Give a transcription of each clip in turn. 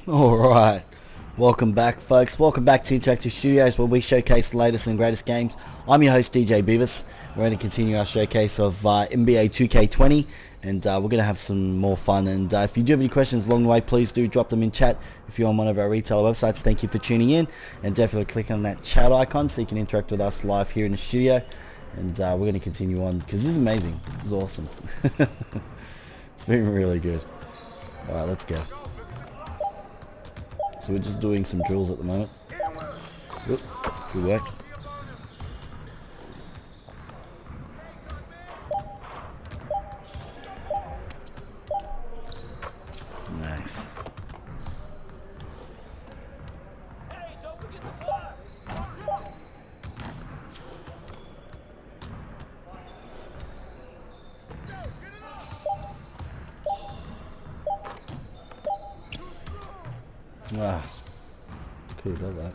Alright, welcome back folks, welcome back to Interactive Studios where we showcase the latest and greatest games. I'm your host DJ Beavis. We're going to continue our showcase of NBA 2K20 and we're going to have some more fun, and if you do have any questions along the way, please do drop them in chat if you're on one of our retailer websites. Thank you for tuning in, and definitely click on that chat icon so you can interact with us live here in the studio, and we're going to continue on because this is amazing, this is awesome. It's been really good. Alright, let's go. So we're just doing some drills at the moment. Oop, good work. Nice. Ah, cool about that.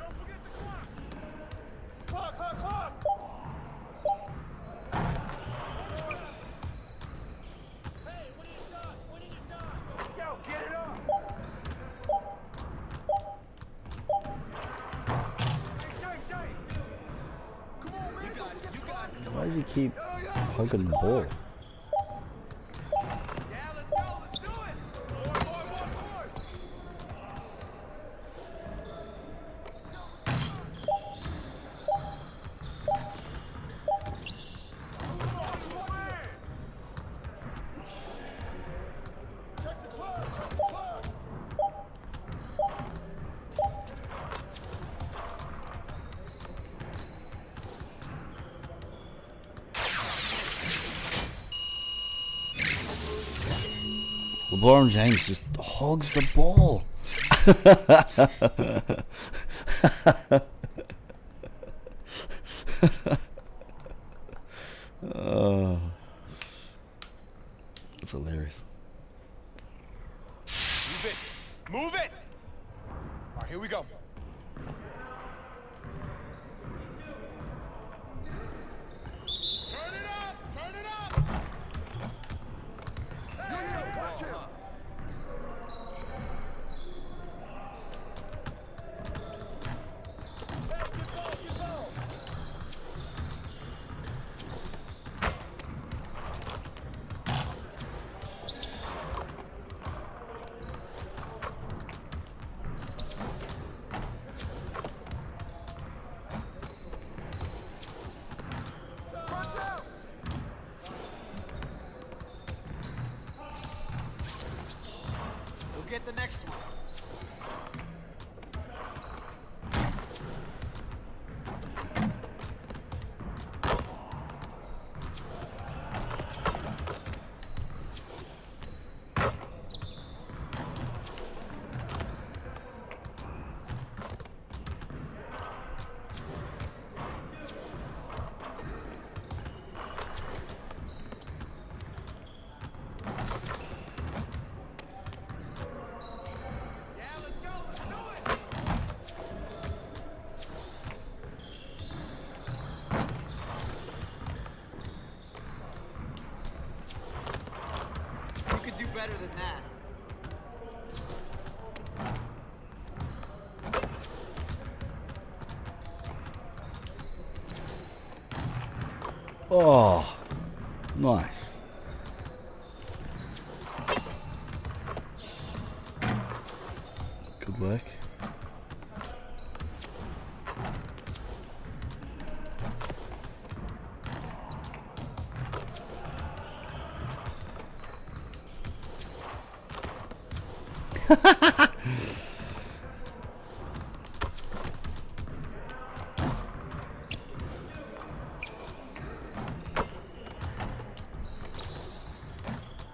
Why does he keep hugging the ball? LeBron James just hogs the ball. Oh, that's hilarious. Move it! Move it! All right, here we go. Turn it up! Turn it up! Hey, watch it! Get the next one. Better than that. Oh, nice. Good work.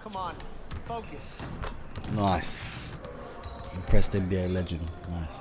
Come on, focus. Nice. Impressed NBA legend. Nice.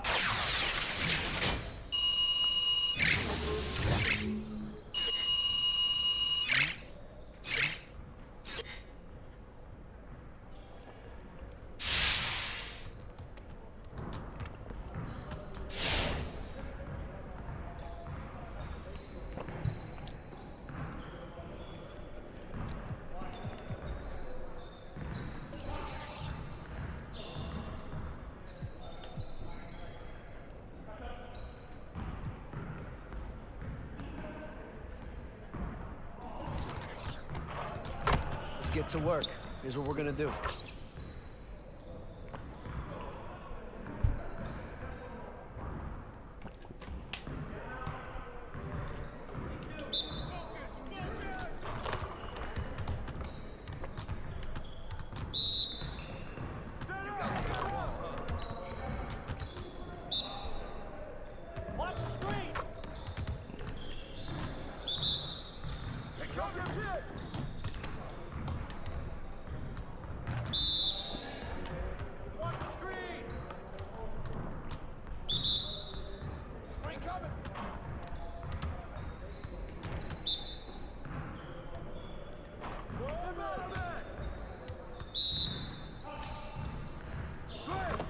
get to work. Here's what we're gonna do. Watch the screen! Hey, go get hit! Watch the screen! Screen coming! Go man! Switch!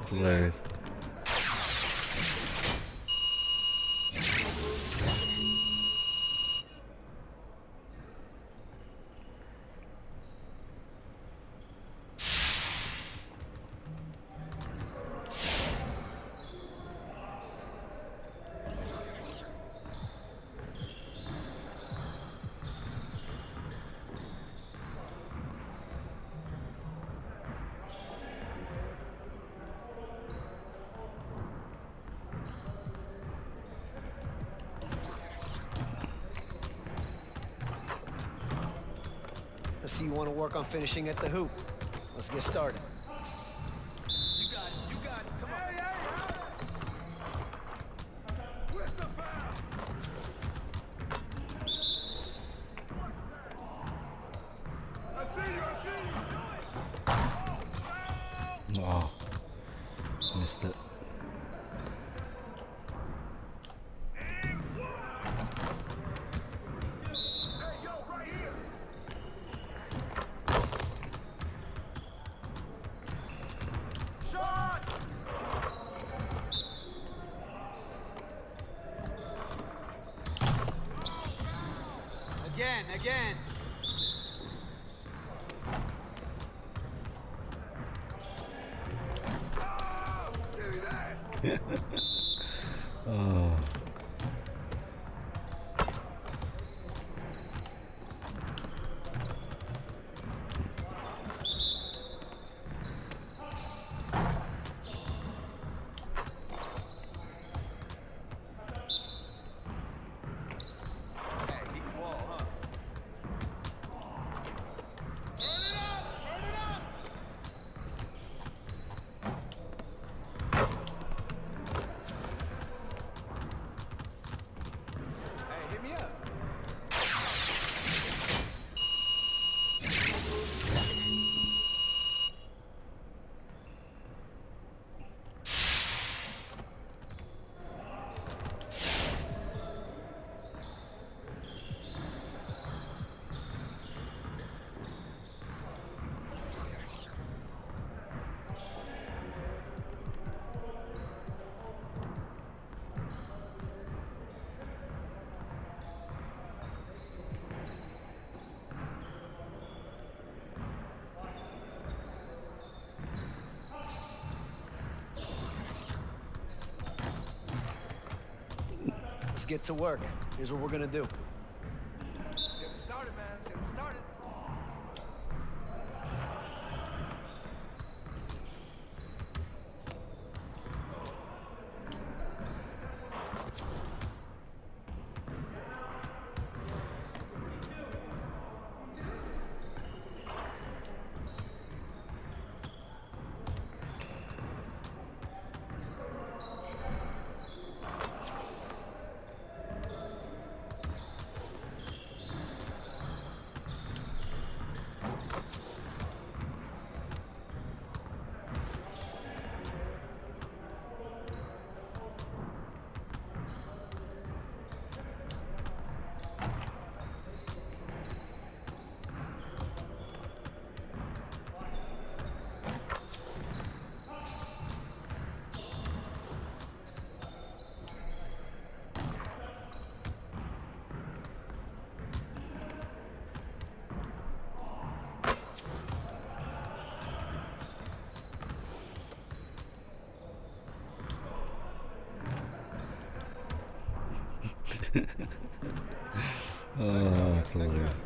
It's hilarious. I see you want to work on finishing at the hoop. Let's get started. You got it, you got it, come on. Hey, where's the foul? I see you, Oh, missed it. Hey, yo, right here. Shot! Again. Oh, give me that. Oh. Hey, he can ball, huh? Turn it up! Hey, hit me up. Let's get to work. Here's what we're gonna do. Get it started, man. Let's get it started. Oh, that's hilarious.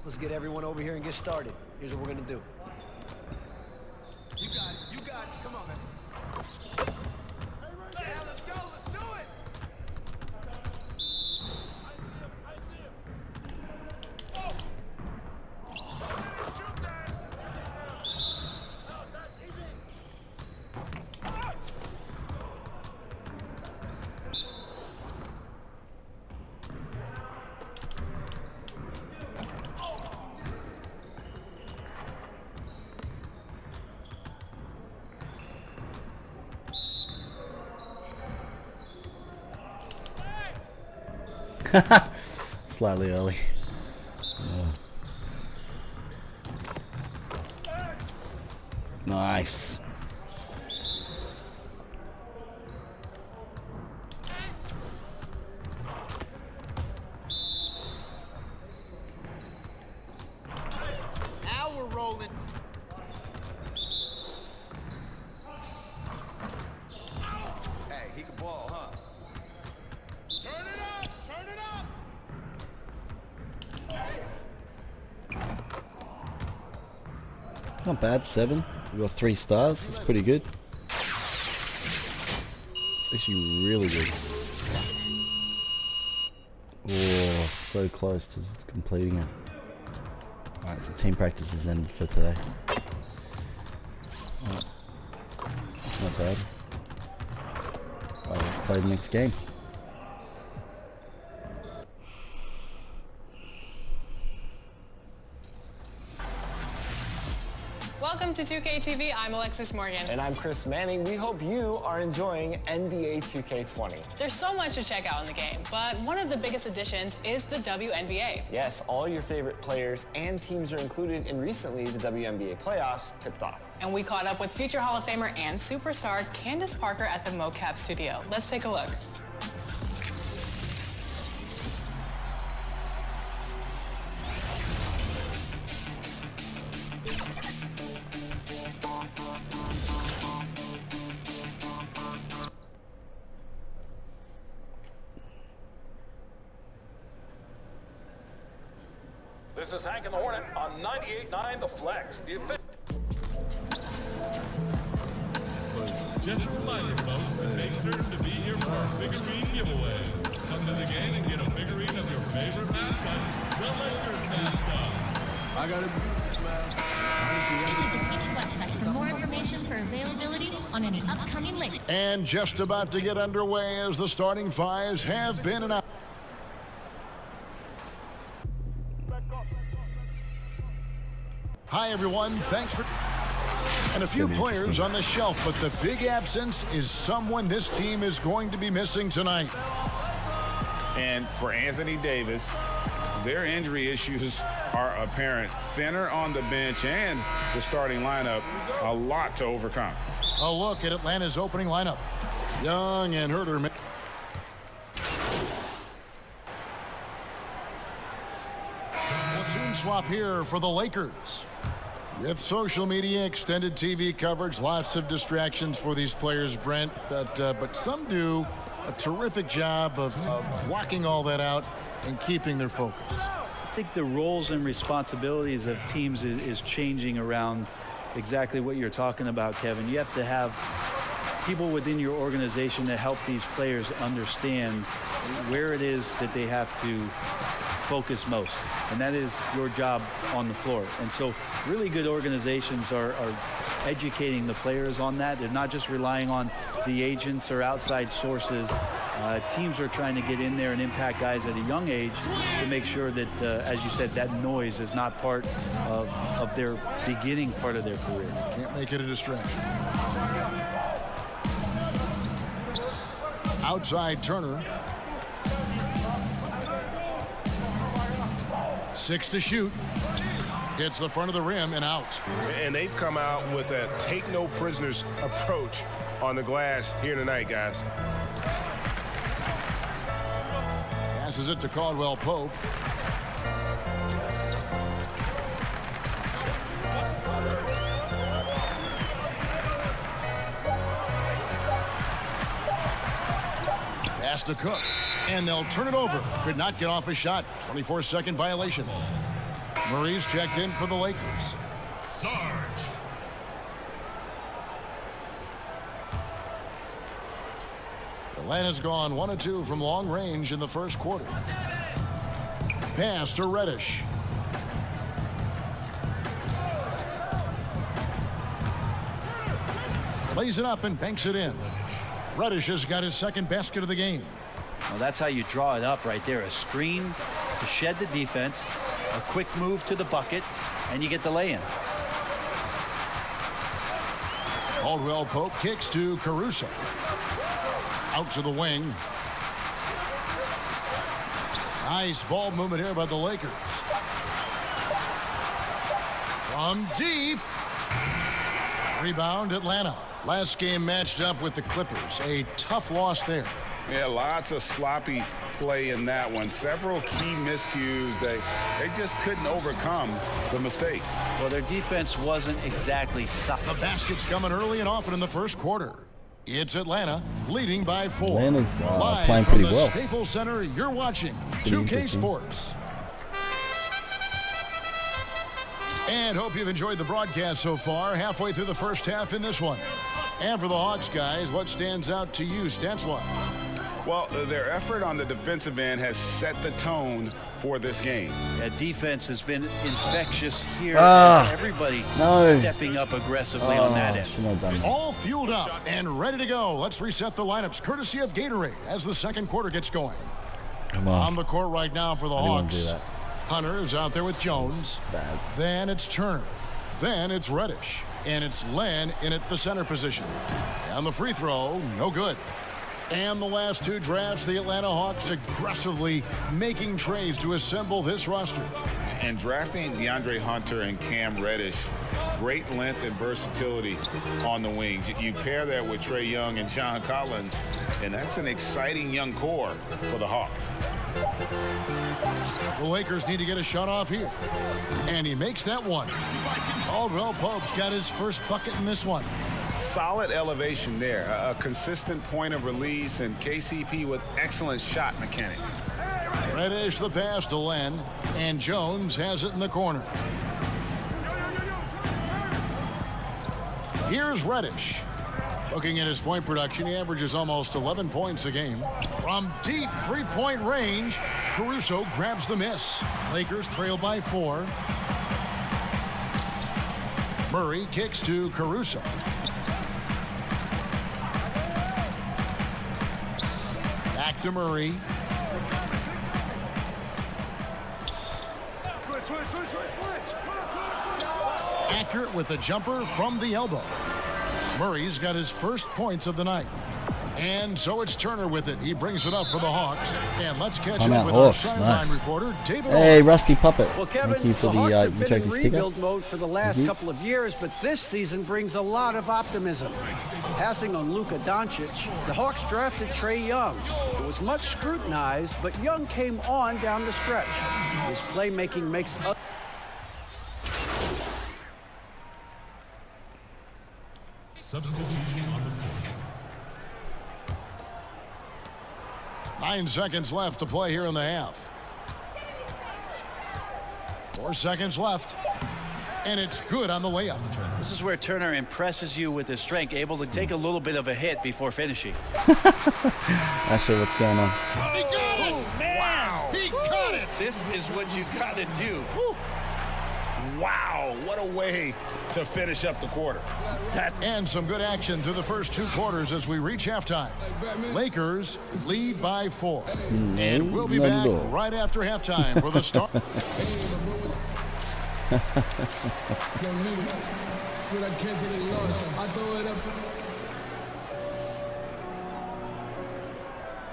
Let's get everyone over here and get started. Here's what we're gonna do. You got it. You got it. Come on, man. Yeah, let's go. Let's do it. I see him. Oh. Shoot that. Easy now. No, that's easy. Slightly early. Nice. Now we're rolling. Hey, he can ball, huh? Turn it up! Turn it up! Not bad, 7. We got 3 stars. That's pretty good. It's actually really good. Oh, so close to completing it. Alright, so team practice is ended for today. Alright. That's not bad. Alright, let's play the next game. Welcome to 2K TV. I'm Alexis Morgan. And I'm Chris Manning. We hope you are enjoying NBA 2K20. There's so much to check out in the game, but one of the biggest additions is the WNBA. Yes, all your favorite players and teams are included, and recently the WNBA playoffs tipped off. And we caught up with future Hall of Famer and superstar Candace Parker at the mocap studio. Let's take a look. This is Hank and the Hornet on 98.9 The Flex. Just a reminder, folks, to make certain to be here for our figurine giveaway. Come to the game and get a figurine of your favorite mascot, the Lakers mascot. I got a beautiful smile. Visit the team's website for more information for availability on any upcoming Lakers. And just about to get underway as the starting fives have been announced. Hi, everyone. Thanks for... And a few players on the shelf, but the big absence is someone this team is going to be missing tonight. And for Anthony Davis, their injury issues are apparent. Thinner on the bench and the starting lineup, a lot to overcome. A look at Atlanta's opening lineup. Young and Herter. Platoon swap here for the Lakers. With social media, extended TV coverage, lots of distractions for these players, Brent. But some do a terrific job of blocking all that out and keeping their focus. I think the roles and responsibilities of teams is changing around exactly what you're talking about, Kevin. You have to have people within your organization to help these players understand where it is that they have to focus most, and that is your job on the floor. And so really good organizations are educating the players on that. They're not just relying on the agents or outside sources. Teams are trying to get in there and impact guys at a young age to make sure that, as you said, that noise is not part of their beginning part of their career. Can't make it a distraction. Outside Turner. 6 to shoot. Hits the front of the rim and out. And they've come out with a take no prisoners approach on the glass here tonight, guys. Passes it to Caldwell Pope. Pass to Cook. And they'll turn it over. Could not get off a shot. 24-second violation. Murray's checked in for the Lakers. Sarge. Atlanta's gone 1 of 2 from long range in the first quarter. Pass to Reddish. Plays it up and banks it in. Reddish has got his second basket of the game. Well, that's how you draw it up right there. A screen to shed the defense, a quick move to the bucket, and you get the lay-in. Caldwell Pope kicks to Caruso. Out to the wing. Nice ball movement here by the Lakers. From deep. Rebound Atlanta. Last game matched up with the Clippers. A tough loss there. Yeah, lots of sloppy play in that one. Several key miscues. They just couldn't overcome the mistakes. Well, their defense wasn't exactly solid. The basket's coming early and often in the first quarter. It's Atlanta leading by 4. Atlanta's Live playing from pretty the well. Staples Center, you're watching Pretty 2K interesting. Sports. And hope you've enjoyed the broadcast so far. Halfway through the first half in this one. And for the Hawks, guys, what stands out to you stats-wise? Well, their effort on the defensive end has set the tone for this game. Yeah, defense has been infectious here. Everybody stepping up aggressively on that end. Shouldn't have done that. All fueled up and ready to go. Let's reset the lineups courtesy of Gatorade as the second quarter gets going. Come on. the court right now for the I didn't want to Hawks. do that. Hunter is out there with Jones. Bad. Then it's Turner. Then it's Reddish. And it's Len in at the center position. And the free throw, no good. And the last two drafts, the Atlanta Hawks aggressively making trades to assemble this roster. And drafting DeAndre Hunter and Cam Reddish, great length and versatility on the wings. You pair that with Trae Young and John Collins, and that's an exciting young core for the Hawks. The Lakers need to get a shot off here. And he makes that one. Caldwell Pope's got his first bucket in this one. Solid elevation there, a consistent point of release, and KCP with excellent shot mechanics. Reddish the pass to Len, and Jones has it in the corner. Here's Reddish. Looking at his point production, he averages almost 11 points a game. From deep three-point range, Caruso grabs the miss. Lakers trail by 4. Murray kicks to Caruso. Back to Murray. Accurate with the jumper from the elbow. Murray's got his first points of the night. And so it's Turner with it. He brings it up for the Hawks. And let's catch up with our sideline reporter, David. Hey, Rusty Puppet. Well, Kevin, thank you for the Hawks have been in sticker. rebuild mode for the last couple of years, but this season brings a lot of optimism. Passing on Luka Doncic, the Hawks drafted Trae Young. It was much scrutinized, but Young came on down the stretch. His playmaking makes up. Substitution on the court. 9 seconds left to play here in the half. 4 seconds left. And it's good on the layup. This is where Turner impresses you with his strength, able to take a little bit of a hit before finishing. Not sure what's going on. He got it! Oh, man! Wow! He got it! This is what you got to do. Woo. Wow, what a way to finish up the quarter. And some good action through the first 2 quarters as we reach halftime. Lakers lead by 4. And we'll be back right after halftime for the start.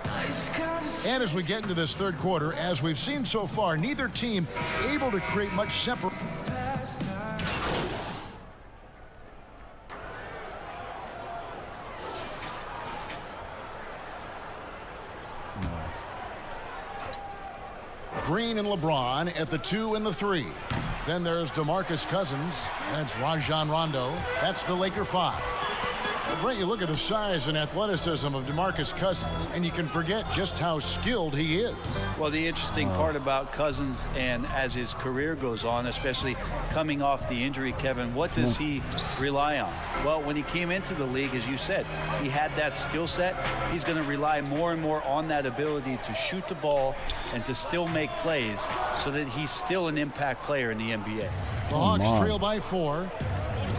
I just gotta And as we get into this third quarter, as we've seen so far, neither team able to create much separation. Nice. Green and LeBron at the 2 and the 3. Then there's DeMarcus Cousins. That's Rajon Rondo. That's the Laker 5. Brent, you look at the size and athleticism of DeMarcus Cousins, and you can forget just how skilled he is. Well, the interesting part about Cousins, and as his career goes on, especially coming off the injury, Kevin, what does he rely on? Well, when he came into the league, as you said, he had that skill set. He's going to rely more and more on that ability to shoot the ball and to still make plays so that he's still an impact player in the NBA. The Hawks trail by 4.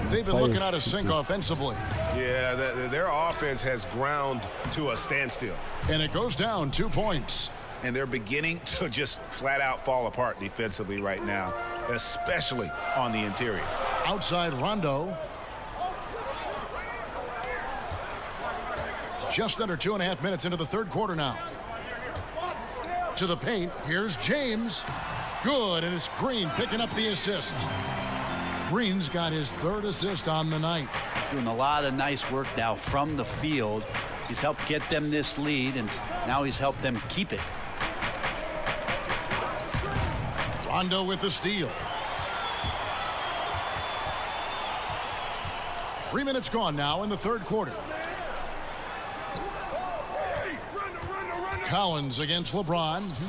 They've been looking out of sync offensively. Yeah, their offense has ground to a standstill. And it goes down 2 points. And they're beginning to just flat out fall apart defensively right now, especially on the interior. Outside Rondo. Just under 2.5 minutes into the third quarter now. To the paint. Here's James. Good, and it's Green picking up the assist. Green's got his 3rd assist on the night. Doing a lot of nice work now from the field. He's helped get them this lead, and now he's helped them keep it. Rondo with the steal. 3 minutes gone now in the third quarter. Collins against LeBron.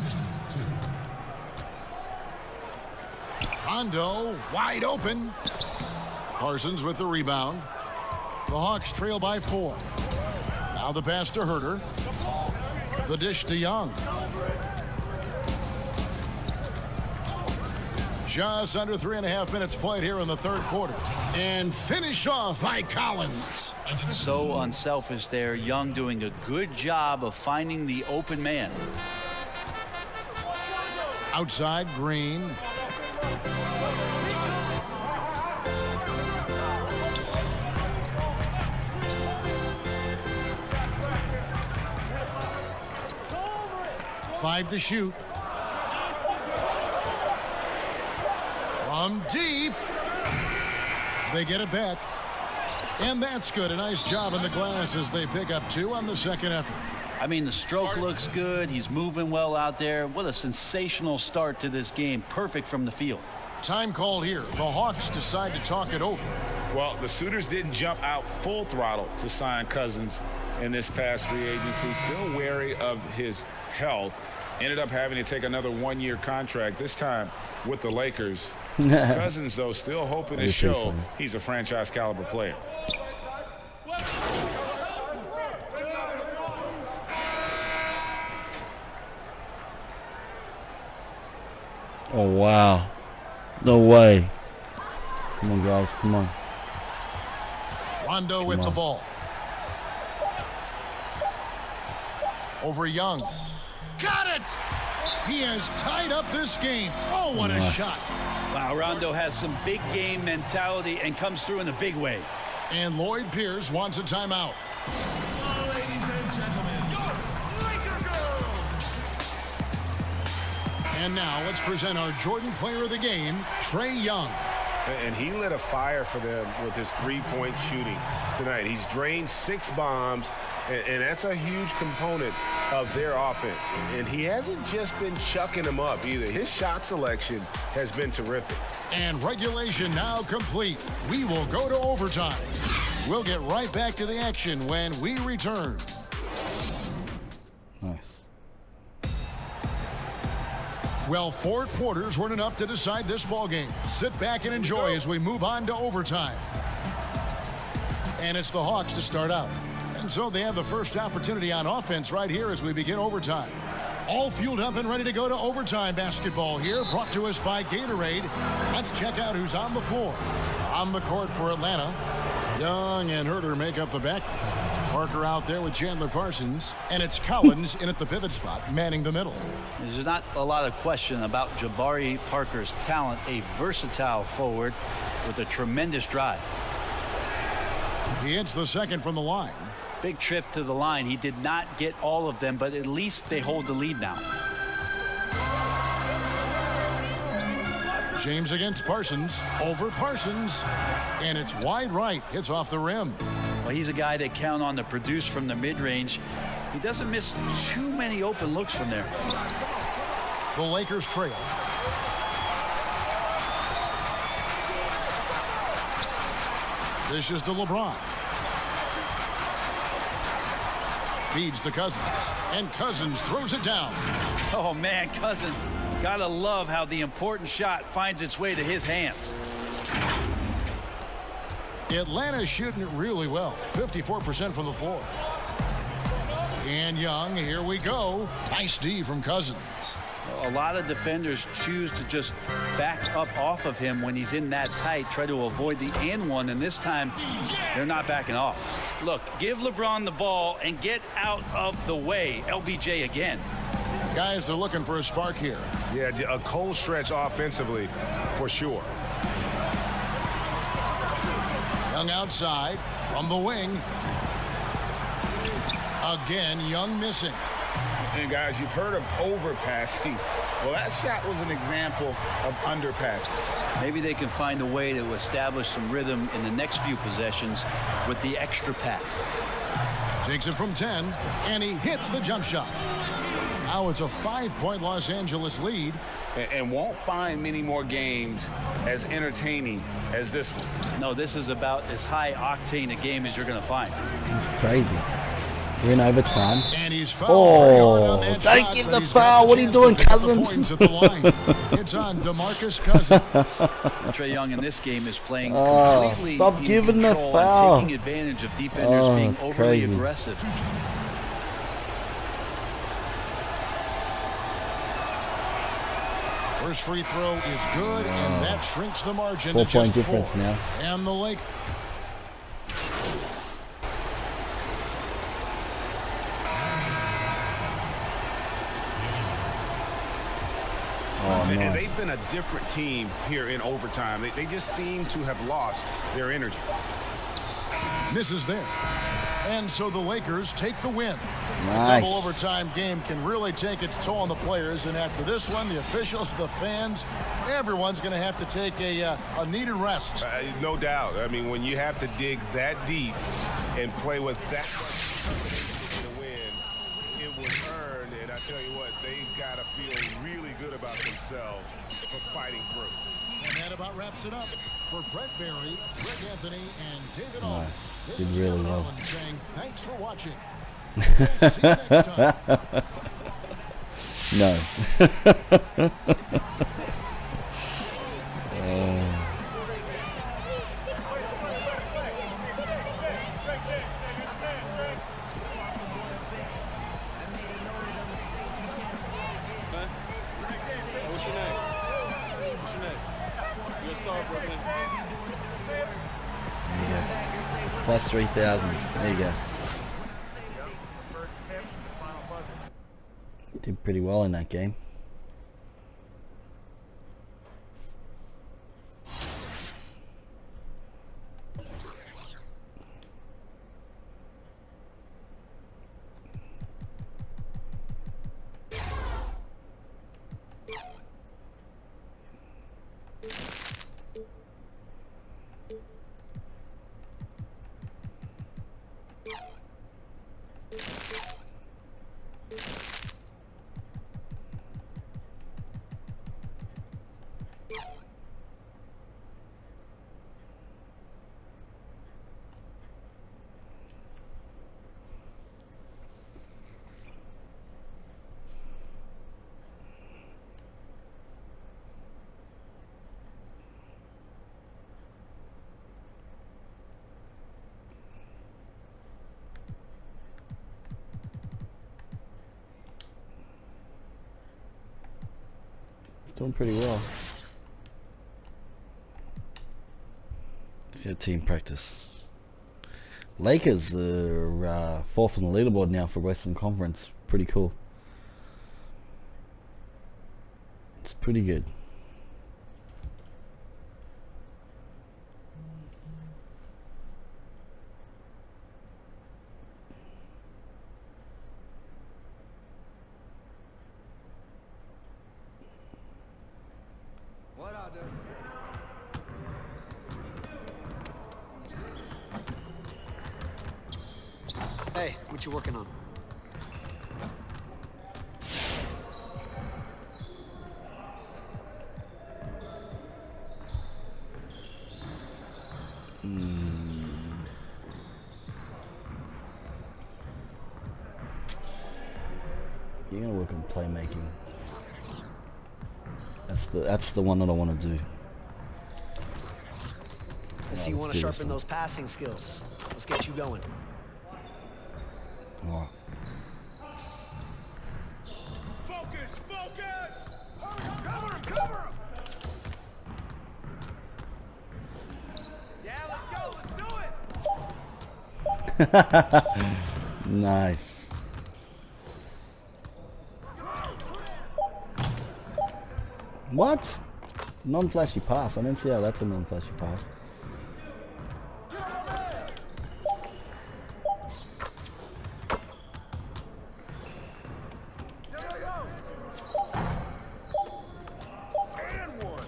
Rondo wide open. Parsons with the rebound. The Hawks trail by 4. Now the pass to Herter. The dish to Young. Just under 3.5 minutes played here in the third quarter. And finished off by Collins. So unselfish there. Young doing a good job of finding the open man. Outside Green. Five to shoot. From deep. They get it back. And that's good. A nice job in the glass as they pick up 2 on the second effort. I mean, the stroke looks good. He's moving well out there. What a sensational start to this game. Perfect from the field. Time called here. The Hawks decide to talk it over. Well, the suitors didn't jump out full throttle to sign Cousins in this past free agency. Still wary of his health. Ended up having to take another 1-year contract, this time with the Lakers. Cousins, though, still hoping to show he's a franchise caliber player. Oh, wow. No way. Come on, guys. Come on. Rondo with the ball. Over Young. Got it! He has tied up this game. Oh, what a shot. Wow, Rondo has some big game mentality and comes through in a big way. And Lloyd Pierce wants a timeout. Ladies and gentlemen, your Laker girls. And now let's present our Jordan Player of the Game, Trae Young. And he lit a fire for them with his three-point shooting tonight. He's drained 6 bombs, and that's a huge component of their offense. And he hasn't just been chucking them up either. His shot selection has been terrific. And regulation now complete. We will go to overtime. We'll get right back to the action when we return. Nice. Well, 4 quarters weren't enough to decide this ball game. Sit back and enjoy as we move on to overtime. And it's the Hawks to start out. And so they have the first opportunity on offense right here as we begin overtime. All fueled up and ready to go to overtime basketball here, brought to us by Gatorade. Let's check out who's on the floor. On the court for Atlanta, Young and Herter make up the back. Parker out there with Chandler Parsons, and it's Collins in at the pivot spot, manning the middle. There's not a lot of question about Jabari Parker's talent, a versatile forward with a tremendous drive. He hits the second from the line. Big trip to the line. He did not get all of them, but at least they hold the lead now. James against Parsons. Over Parsons. And it's wide right. Hits off the rim. Well, he's a guy they count on to produce from the mid-range. He doesn't miss too many open looks from there. The Lakers trail. Dishes to LeBron. Feeds to Cousins. And Cousins throws it down. Oh, man, Cousins. Gotta love how the important shot finds its way to his hands. Atlanta's shooting it really well. 54% from the floor. And Young, here we go. Nice D from Cousins. A lot of defenders choose to just back up off of him when he's in that tight, try to avoid the and one, and this time they're not backing off. Look, give LeBron the ball and get out of the way. LBJ again. Guys are looking for a spark here. Yeah, a cold stretch offensively for sure. Young outside from the wing. Again, Young missing. And guys, you've heard of overpassing. Well, that shot was an example of underpassing. Maybe they can find a way to establish some rhythm in the next few possessions with the extra pass. Takes it from 10, and he hits the jump shot. Now it's a 5-point Los Angeles lead. And won't find many more games as entertaining as this one. No, this is about as high octane a game as you're going to find. He's crazy. We're in overtime. And he's fouled. Oh, don't give the foul. What are you doing, Cousins? It's on DeMarcus Cousins. Trae Young in this game is playing completely stop giving the foul. and taking advantage of defenders being overly crazy. aggressive. First free throw is good, and that shrinks the margin. 4-point difference now. And the Lake. Oh, And nice. they've been a different team here in overtime. They just seem to have lost their energy. Misses there. And so the Lakers take the win. Nice. A double overtime game can really take its toll on the players. And after this one, the officials, the fans, everyone's going to have to take a needed rest. No doubt. I mean, when you have to dig that deep and play with that much to win, it was earned. And I tell you what, they've got to feel really good about themselves for fighting through. And that about wraps it up for Brett Barry, Greg Anthony, and David Allen. Nice. This Did is really Kevin well. Allen saying thanks for watching. We'll see you next time. No. What's your name? What's your name? You're a star, Brooklyn. There you go. Plus 3,000. There you go. Did pretty well in that game. It's doing pretty well. Let's get team practice. Lakers are fourth on the leaderboard now for Western Conference. Pretty cool. It's pretty good. Hey, what you working on? You're gonna work on playmaking. That's the one that I want to do. I see you want to sharpen those passing skills. Let's get you going. All right. Focus! Focus! Cover him! Cover him! Yeah, let's go! Let's do it! Nice. What? Non-flashy pass. I didn't see how that's a non-flashy pass. And one!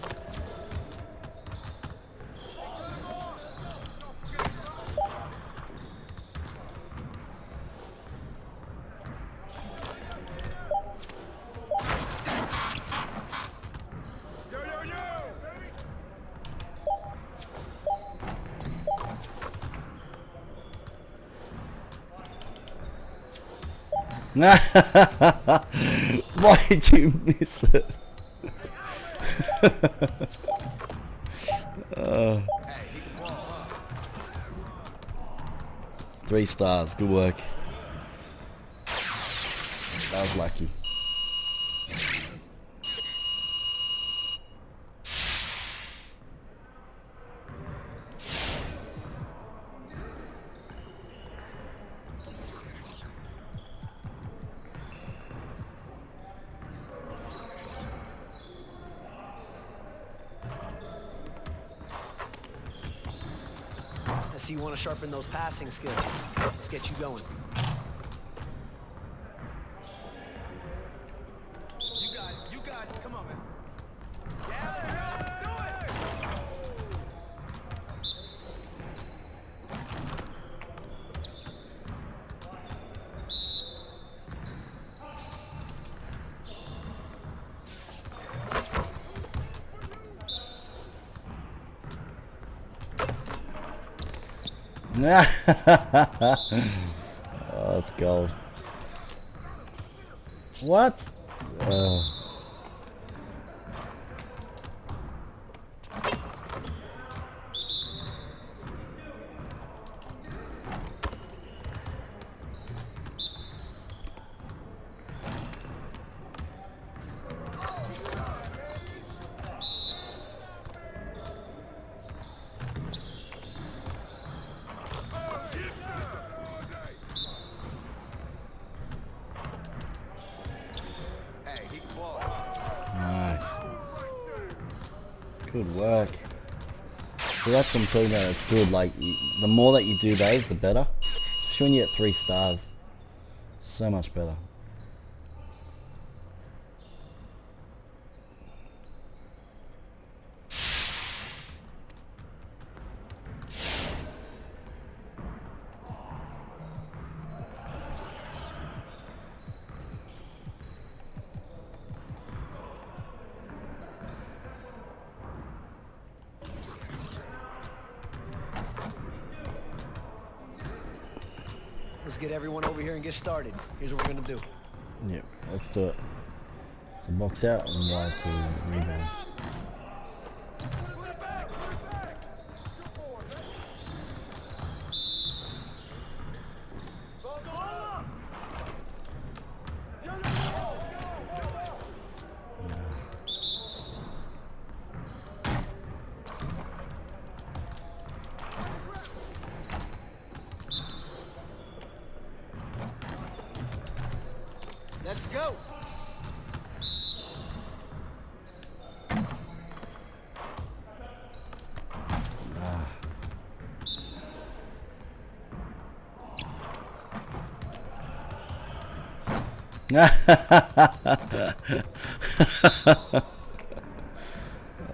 Yo, yo, yo! Baby! Why did you miss it? Hey, he can ball, huh? 3 stars. Good work. That was lucky. I see you want to sharpen those passing skills. Let's get you going. You got it. You got it. Come on, man. Yeah, let's do it! Oh, it's gold. What? Hey, he can ball, huh? Nice. Good work. So that's what I'm talking about. It's good. Like, the more that you do those, the better. Especially when you get 3 stars. So much better. Let's get everyone over here and get started. Here's what we're gonna do. Yep, let's do it. So box out and wide to rebound. Let's go.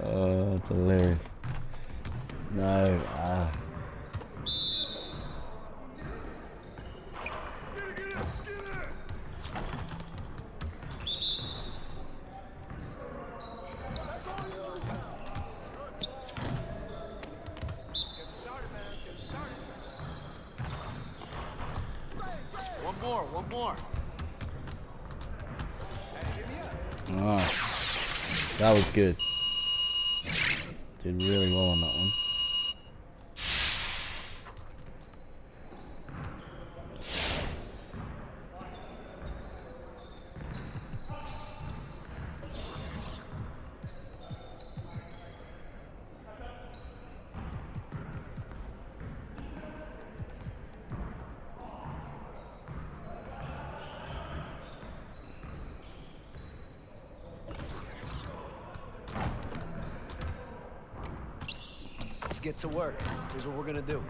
Oh, that's hilarious. No, More. Nice. That was good. Did really well on that one. Let's get to work. Here's what we're gonna do.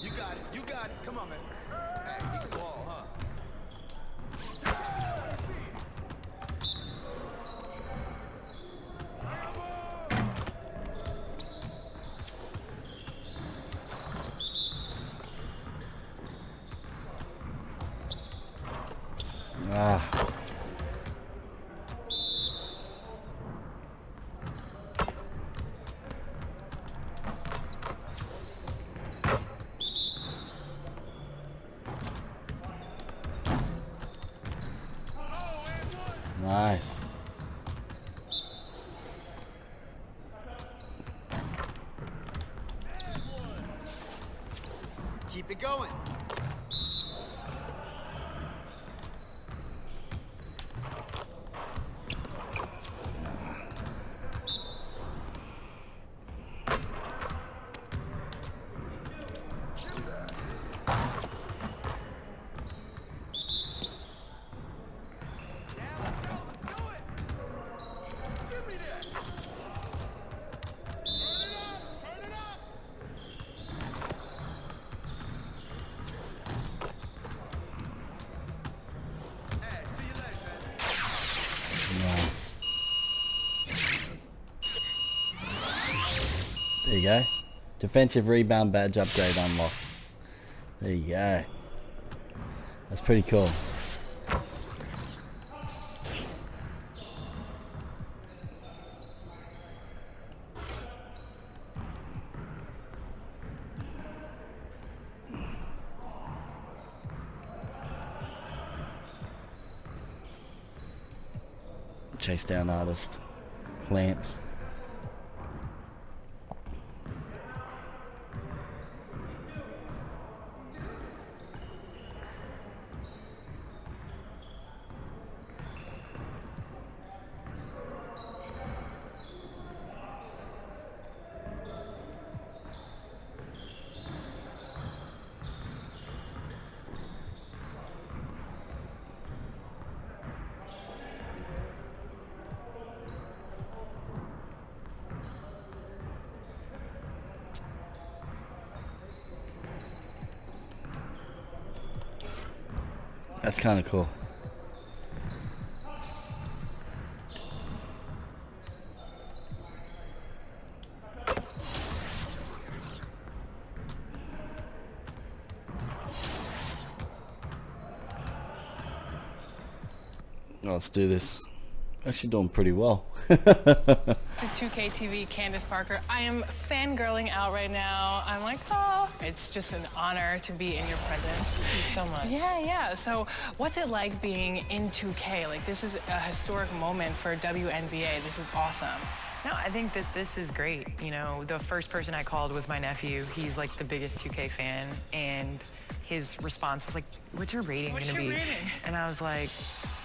You got it. You got it. Come on, man. Hey, he can ball, huh? Ah. Nice. Keep it going. Nice. There you go. Defensive rebound badge upgrade unlocked. There you go. That's pretty cool. Chase down artist. Clamps. That's kind of cool. Let's do this. Actually doing pretty well. To 2K TV, Candace Parker. I am fangirling out right now. I'm like, oh, it's just an honor to be in your presence. Thank you so much. Yeah. So what's it like being in 2K? Like, this is a historic moment for WNBA. This is awesome. No, I think that this is great. You know, the first person I called was my nephew. He's like the biggest 2K fan, and his response was like, "What's your rating gonna be?" And I was like,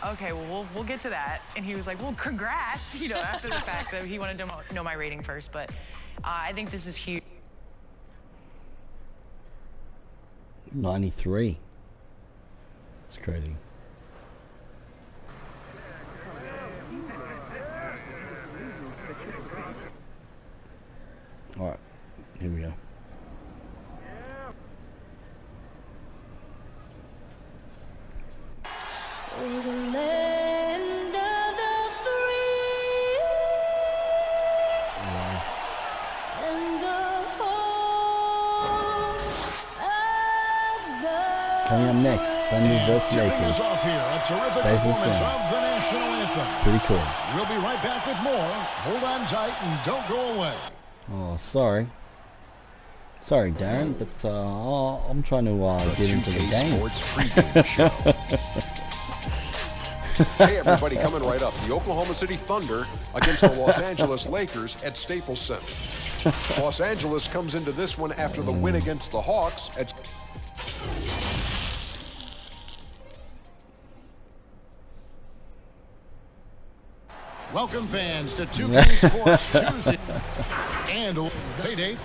"Okay, well, we'll get to that." And he was like, "Well, congrats," you know, after the fact that he wanted to know my rating first. But I think this is huge. 93. It's crazy. All right, here we go. We're the land of the free and the home of the Coming up next, Thunders vs. Tipping us Lakers. off here, a terrific Staples performance Center. of the national anthem. Pretty cool. We'll be right back with more. Hold on tight and don't go away. Oh, sorry. Sorry, Darren, but I'm trying to get into the game. Sports pregame show. Hey everybody, coming right up. The Oklahoma City Thunder against the Los Angeles Lakers at Staples Center. Los Angeles comes into this one after the win against the Hawks at... Welcome fans to 2K Sports Tuesday. And hey Dave.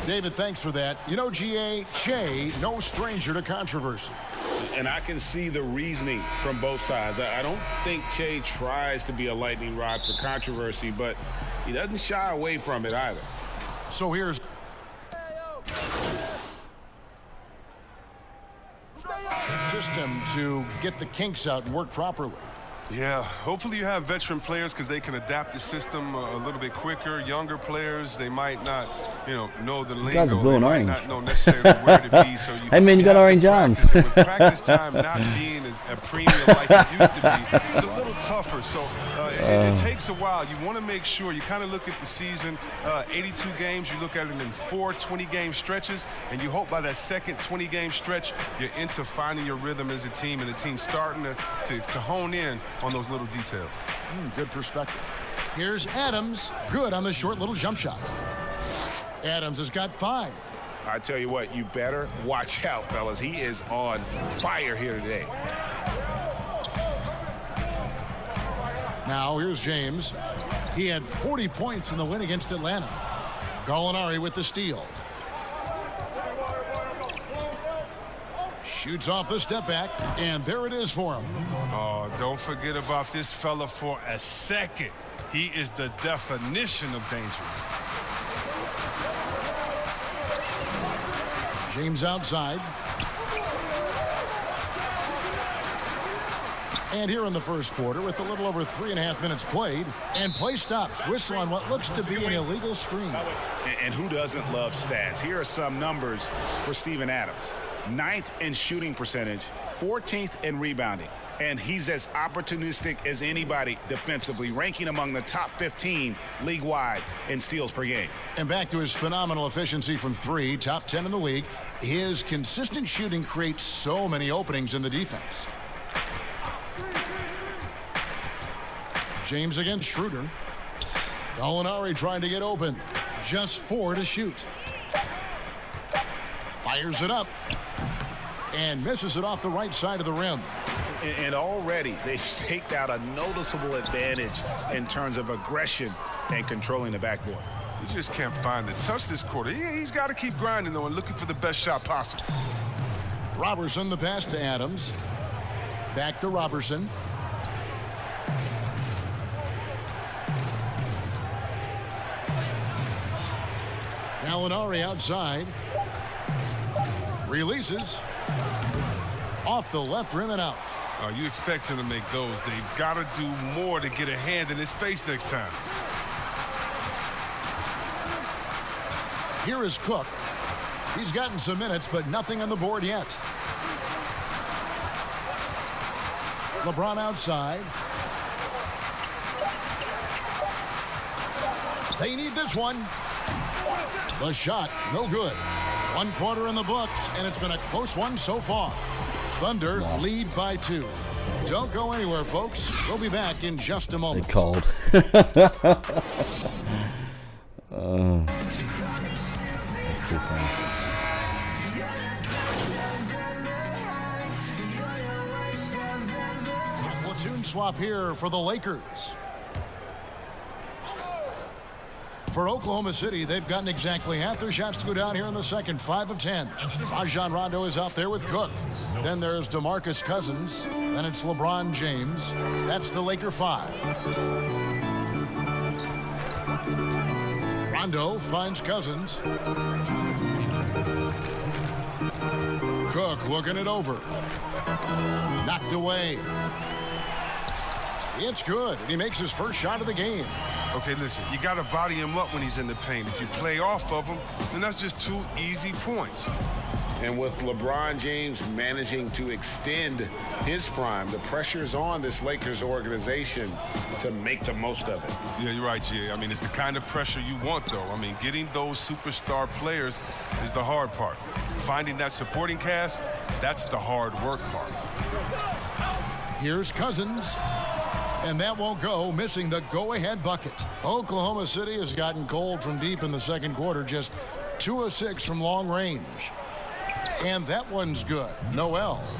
David, thanks for that. You know, GA, Shea, no stranger to controversy. And I can see the reasoning from both sides. I don't think Che tries to be a lightning rod for controversy, but he doesn't shy away from it either. So here's... system to get the kinks out and work properly. Yeah, hopefully you have veteran players because they can adapt the system a little bit quicker. Younger players, they might not, know the lingo. You guys are blue and orange. Not know necessarily where to be. So hey man, you got orange arms. With practice time not being as a premium like it used to be, it's a little tougher. So it takes a while. You want to make sure you kind of look at the season, 82 games. You look at it in 4 20-game stretches, and you hope by that second 20-game stretch you're into finding your rhythm as a team, and the team's starting to hone in on those little details. Good perspective. Here's Adams, good on the short little jump shot. Adams has got 5. I tell you what, you better watch out, fellas. He is on fire here today. Now here's James. He had 40 points in the win against Atlanta. Gallinari with the steal. Shoots off the step back, and there it is for him. Oh, don't forget about this fella for a second. He is the definition of dangerous. James outside. And here in the first quarter, with a little over 3.5 minutes played, and play stops. Whistle on what looks to be an illegal screen. And who doesn't love stats? Here are some numbers for Steven Adams. 9th in shooting percentage, 14th in rebounding, and he's as opportunistic as anybody defensively, ranking among the top 15 league-wide in steals per game. And back to his phenomenal efficiency from 3, top 10 in the league. His consistent shooting creates so many openings in the defense. James against Schroeder. Gallinari trying to get open. Just 4 to shoot. Fires it up. And misses it off the right side of the rim. And already they've staked out a noticeable advantage in terms of aggression and controlling the backboard. You just can't find the touch this quarter. He's got to keep grinding, though, and looking for the best shot possible. Robertson the pass to Adams. Back to Robertson. Gallinari outside. Releases. Off the left rim and out. You expect him to make those. They've got to do more to get a hand in his face next time. Here is Cook. He's gotten some minutes, but nothing on the board yet. LeBron outside. They need this one. The shot, no good. 1 quarter in the books, and it's been a close one so far. Thunder lead by 2. Don't go anywhere, folks. We'll be back in just a moment. They're cold. That's too funny. Platoon swap here for the Lakers. For Oklahoma City, they've gotten exactly half their shots to go down here in the second, 5 of 10. Rajon Rondo is out there with Cook. Then there's DeMarcus Cousins. Then it's LeBron James. That's the Laker 5. Rondo finds Cousins. Cook looking it over. Knocked away. It's good, and he makes his first shot of the game. Okay, listen, you got to body him up when he's in the paint. If you play off of him, then that's just 2 easy points. And with LeBron James managing to extend his prime, the pressure is on this Lakers organization to make the most of it. Yeah, you're right, Jay. I mean, it's the kind of pressure you want, though. I mean, getting those superstar players is the hard part. Finding that supporting cast, that's the hard work part. Here's Cousins. And that won't go, missing the go-ahead bucket. Oklahoma City has gotten cold from deep in the second quarter, just 2 of 6 from long range. And that one's good. Noel's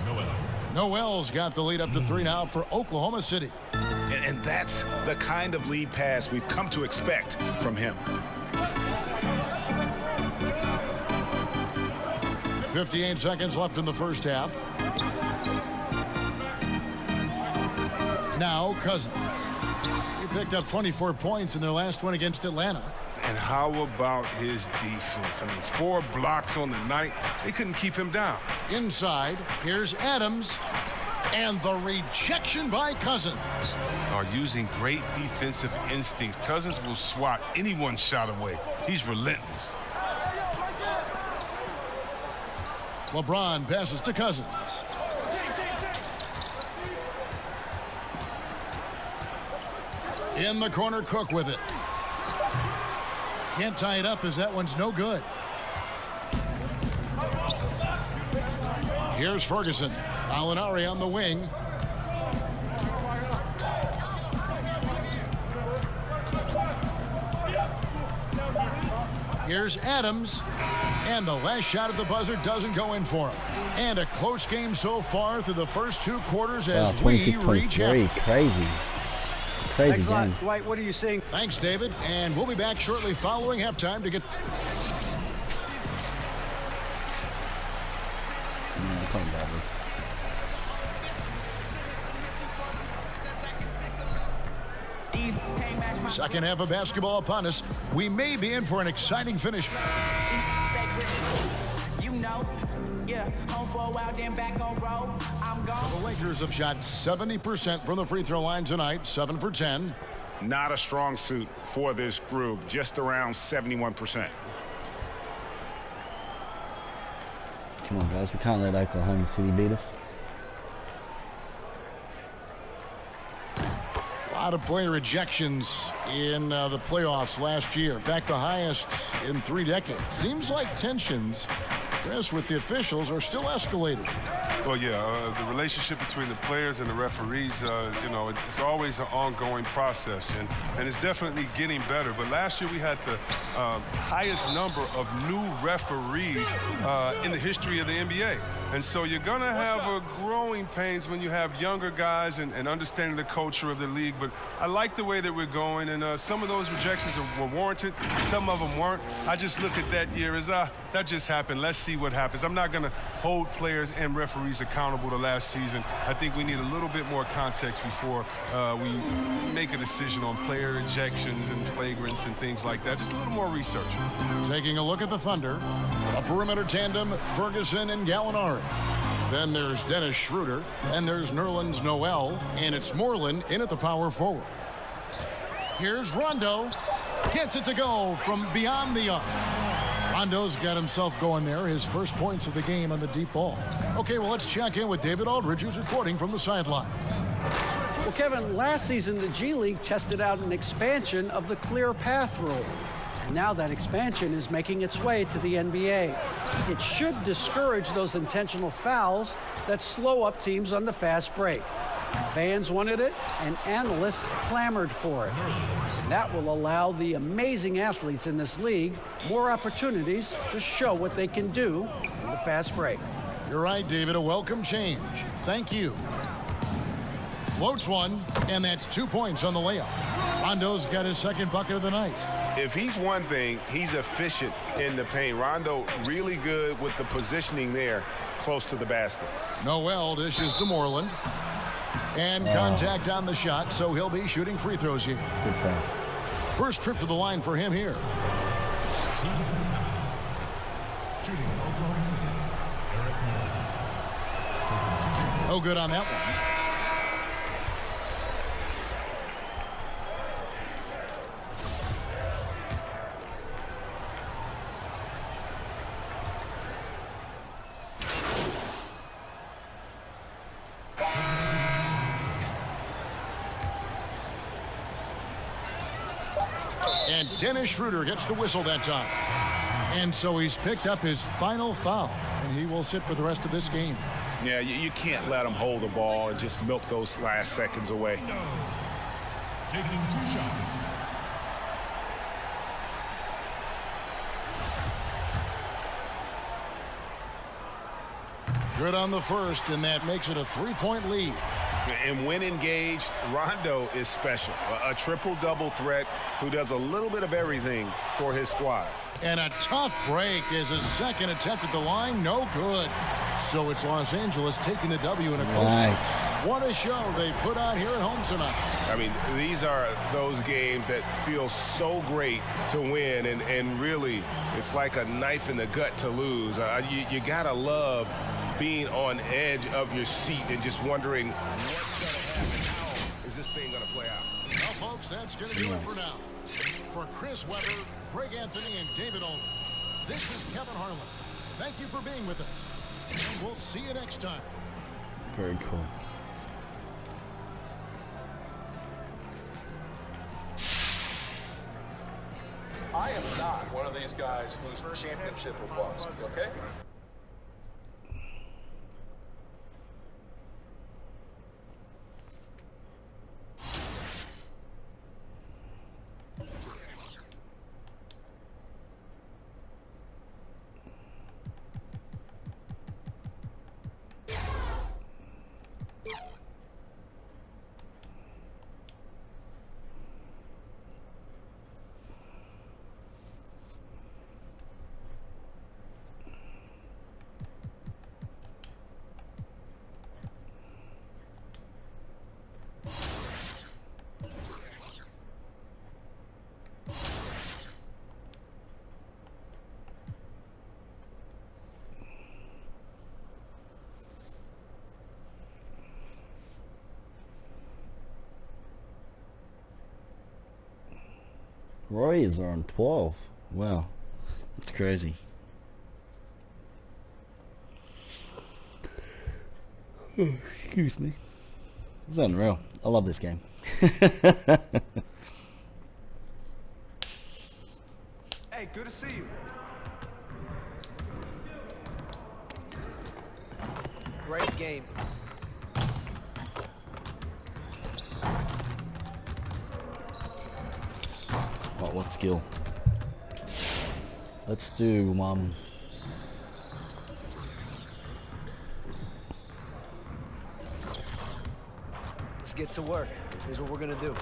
got the lead up to 3 now for Oklahoma City. And that's the kind of lead pass we've come to expect from him. 58 seconds left in the first half. Now Cousins. He picked up 24 points in their last one against Atlanta. And how about his defense? I mean, 4 blocks on the night. They couldn't keep him down. Inside, here's Adams. And the rejection by Cousins. Are using great defensive instincts. Cousins will swat anyone's shot away. He's relentless. LeBron passes to Cousins. In the corner, Cook with it. Can't tie it up as that one's no good. Here's Ferguson. Alinari on the wing. Here's Adams. And the last shot at the buzzer doesn't go in for him. And a close game so far through the first 2 quarters as 26-23. Crazy. Crazy Thanks a lot, game. Dwight, what are you seeing? Thanks, David. And we'll be back shortly following halftime to get... Second half of basketball upon us. We may be in for an exciting finish. So the Lakers have shot 70% from the free throw line tonight, 7 for 10. Not a strong suit for this group, just around 71%. Come on, guys. We can't let Oklahoma City beat us. A lot of player ejections in the playoffs last year. In fact, the highest in 3 decades. Seems like tensions, Chris, with the officials are still escalating. Well, yeah, the relationship between the players and the referees, you know, it's always an ongoing process, and it's definitely getting better. But last year we had the highest number of new referees in the history of the NBA. And so you're going to have a growing pains when you have younger guys and understanding the culture of the league. But I like the way that we're going, and some of those rejections were warranted. Some of them weren't. I just look at that year as, that just happened. Let's see what happens. I'm not going to hold players and referees accountable to last season. I think we need a little bit more context before we make a decision on player ejections and flagrants and things like that. Just a little more research. Taking a look at the Thunder, a perimeter tandem, Ferguson and Gallinari. Then there's Dennis Schroeder, and there's Nerlens Noel, and it's Moreland in at the power forward. Here's Rondo. Gets it to go from beyond the arc. Rondo's got himself going there, his first points of the game on the deep ball. Okay, well, let's check in with David Aldridge, who's reporting from the sidelines. Well, Kevin, last season the G League tested out an expansion of the clear path rule. And now that expansion is making its way to the NBA. It should discourage those intentional fouls that slow up teams on the fast break. Fans wanted it, and analysts clamored for it. And that will allow the amazing athletes in this league more opportunities to show what they can do in the fast break. You're right, David. A welcome change. Thank you. Floats one, and that's 2 points on the layup. Rondo's got his second bucket of the night. If he's one thing, he's efficient in the paint. Rondo really good with the positioning there close to the basket. Noel dishes to Moreland. And contact on the shot, so he'll be shooting free throws here. Good foul. First trip to the line for him here. Shooting Oklahoma City, Eric Moore. No good on that one. And Dennis Schroeder gets the whistle that time. And so he's picked up his final foul, and he will sit for the rest of this game. Yeah, you can't let him hold the ball and just milk those last seconds away. Taking 2 shots. Good on the first, and that makes it a 3-point lead. And when engaged, Rondo is special. A triple-double threat who does a little bit of everything for his squad. And a tough break as his second attempt at the line, no good. So it's Los Angeles taking the W in a close one. What a show they put on here at home tonight. I mean, these are those games that feel so great to win, and really, it's like a knife in the gut to lose. You gotta love being on edge of your seat and just wondering what's going to happen. How is this thing going to play out? Well, folks, that's going to do it for now. For Chris Webber, Craig Anthony, and David Olin, this is Kevin Harlan. Thank you for being with us, and we'll see you next time. Very cool. I am not one of these guys whose championship will bust, okay? Warriors are on 12. Wow. That's crazy. Oh, excuse me. It's unreal. I love this game. Hey, good to see you. Great game. What skill? Let's do Let's get to work. Here's what we're gonna do.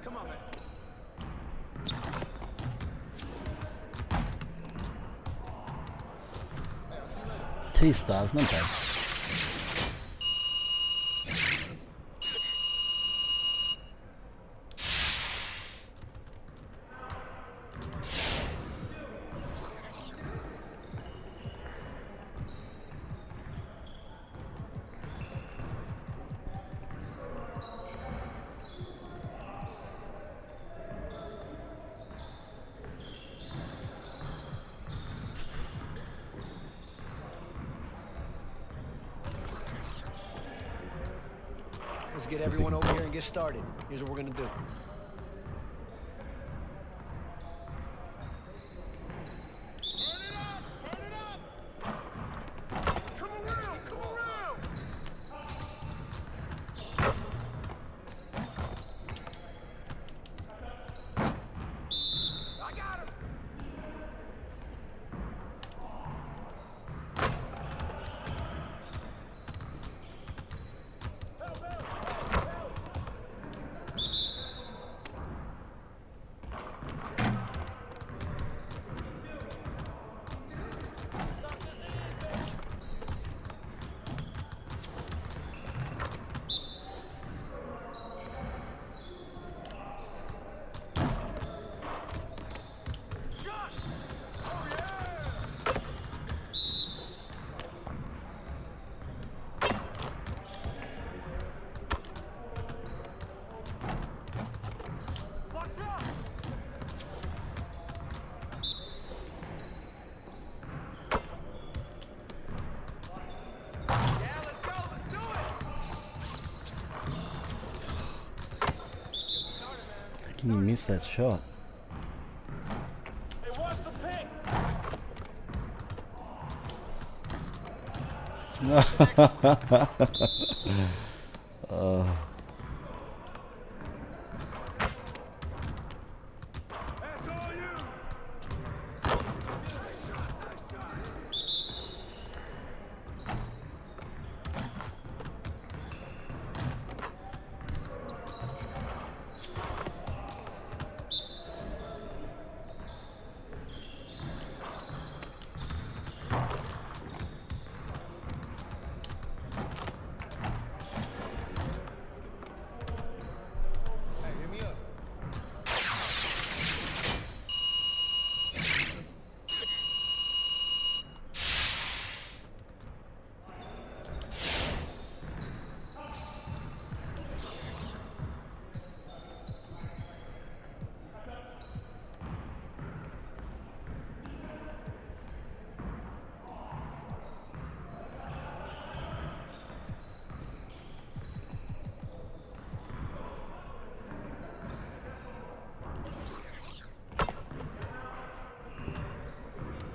Come on, man. 2 stars, not bad. Let's get everyone over here and get started. Here's what we're gonna do. How can you miss that shot? Hey, watch the pick.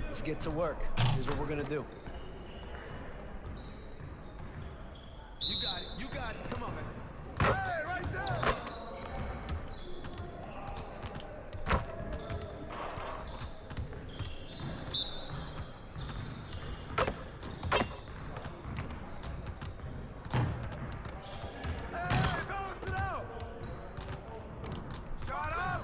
Let's get to work. Here's what we're gonna do. You got it. You got it. Come on, man. Hey, right there. Hey, balance it out. Shut up.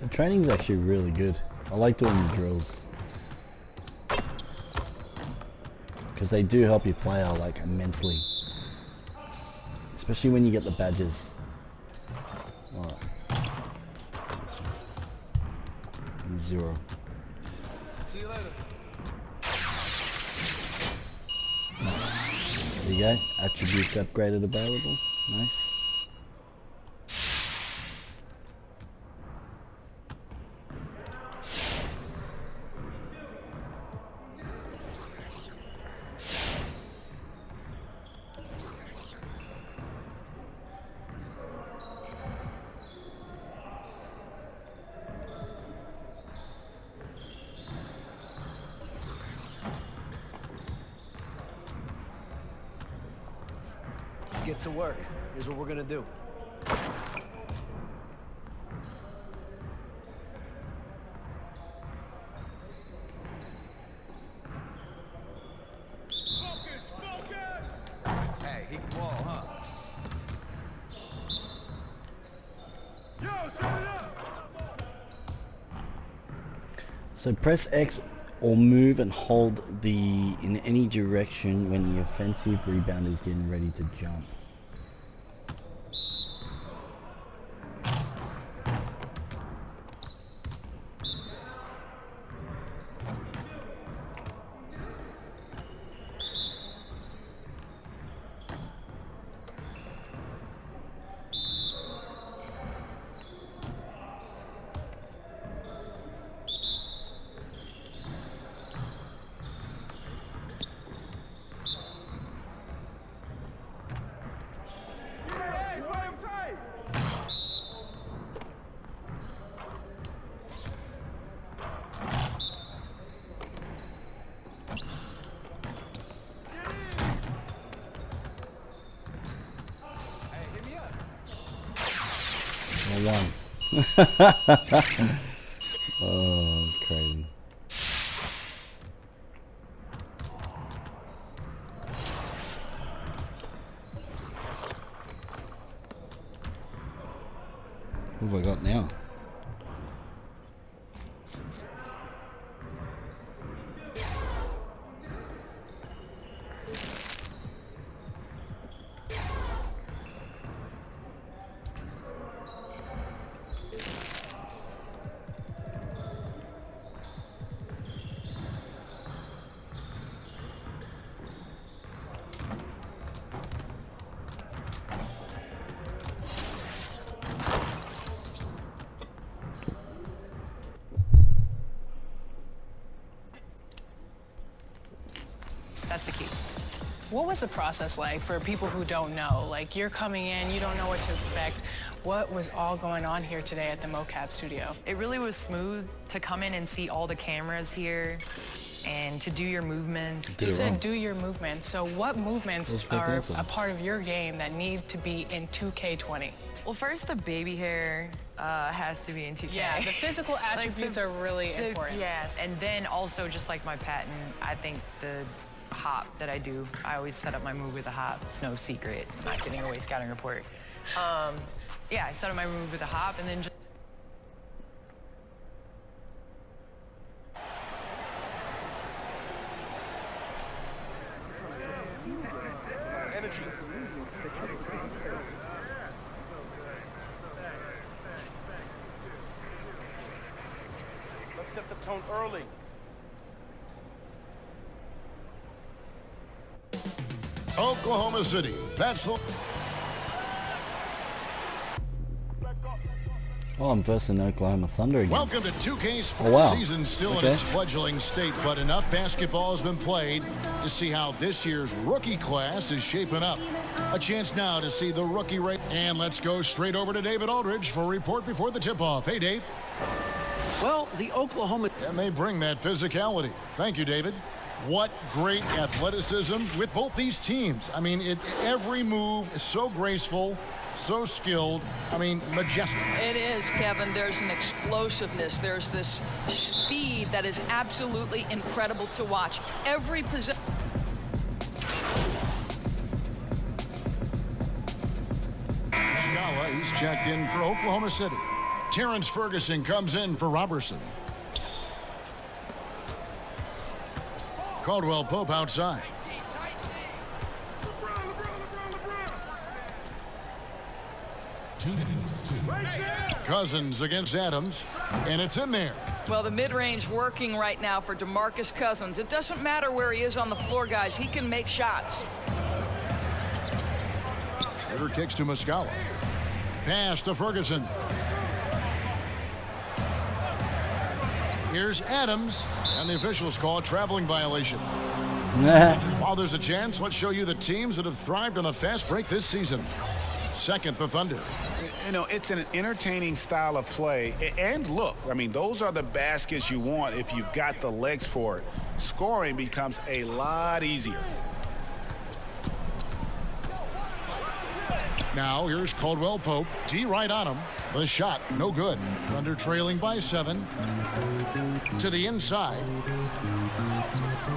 The training's actually really good. I like doing the drills. Because they do help your player like immensely. Especially when you get the badges. Alright. 0. See you later. There you go. Attributes upgraded available. Nice. get to work. Here's what we're gonna do. Hey, he can ball, huh? So press X or move and hold the in any direction when the offensive rebounder is getting ready to jump. One. Oh, that's crazy. What have I got now? That's the key. What was the process like for people who don't know? Like, you're coming in, you don't know what to expect. What was all going on here today at the mocap studio? It really was smooth to come in and see all the cameras here and to do your movements. You said do your movements. So what movements are a part of your game that need to be in 2K20? Well, first, the baby hair has to be in 2K. Yeah, the physical attributes are really important. Yes, and then also just like my patent, I think the hop that I do, I always set up my move with a hop. It's no secret. I'm not giving away scouting report. Yeah, I set up my move with a hop and then just Energy. Let's set the tone early. Oklahoma City. That's the... Oh, I'm versing Oklahoma Thunder again. Welcome to 2K Sports Season, still in its fledgling state, but enough basketball has been played to see how this year's rookie class is shaping up. A chance now to see the rookie rate. And let's go straight over to David Aldridge for a report before the tip-off. Hey, Dave. Well, the Oklahoma... And they bring that physicality. Thank you, David. What great athleticism with both these teams. I mean, every move is so graceful, so skilled. I mean, majestic. It is, Kevin. There's an explosiveness. There's this speed that is absolutely incredible to watch. Every possession. Scala, he's checked in for Oklahoma City. Terrence Ferguson comes in for Robertson. Caldwell Pope outside. Cousins against Adams, and it's in there. Well, the mid-range working right now for DeMarcus Cousins. It doesn't matter where he is on the floor, guys. He can make shots. Schroeder kicks to Muscala. Pass to Ferguson. Here's Adams, and the officials call a traveling violation. While there's a chance, let's show you the teams that have thrived on the fast break this season. Second, the Thunder. You know, it's an entertaining style of play. And look, I mean, those are the baskets you want if you've got the legs for it. Scoring becomes a lot easier. Now here's Caldwell Pope. D right on him. The shot, no good. Thunder trailing by 7. To the inside.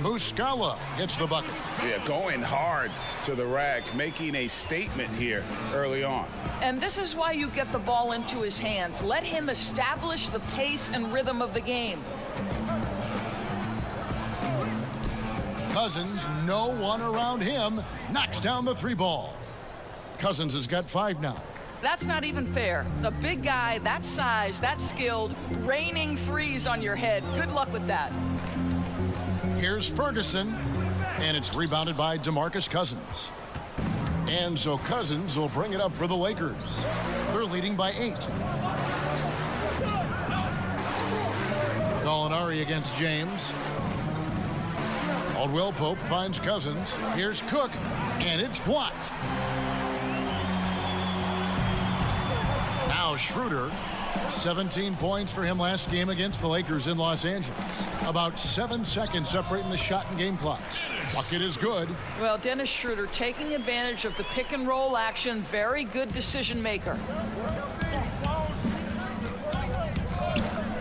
Muscala gets the bucket. Yeah, going hard to the rack, making a statement here early on. And this is why you get the ball into his hands. Let him establish the pace and rhythm of the game. Cousins, no one around him, knocks down the 3 ball. Cousins has got 5 now. That's not even fair. A big guy, that size, that skilled, raining threes on your head. Good luck with that. Here's Ferguson, and it's rebounded by DeMarcus Cousins. And so Cousins will bring it up for the Lakers. They're leading by 8. Gallinari against James. Caldwell Pope finds Cousins. Here's Cook, and it's blocked. Now Schroeder, 17 points for him last game against the Lakers in Los Angeles. About 7 seconds separating the shot and game clocks. Bucket is good. Well, Dennis Schroeder taking advantage of the pick and roll action. Very good decision maker.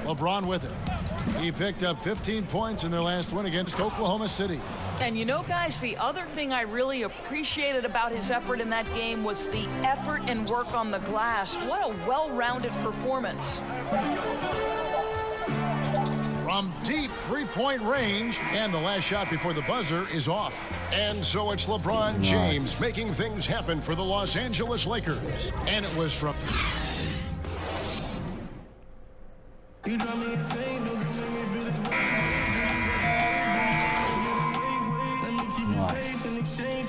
LeBron with it. He picked up 15 points in their last win against Oklahoma City. And you know, guys, the other thing I really appreciated about his effort in that game was the effort and work on the glass. What a well-rounded performance. From deep three-point range, and the last shot before the buzzer is off. And so it's LeBron James making things happen for the Los Angeles Lakers. And it was from... You drive me insane, don't make me feel this way. Nice.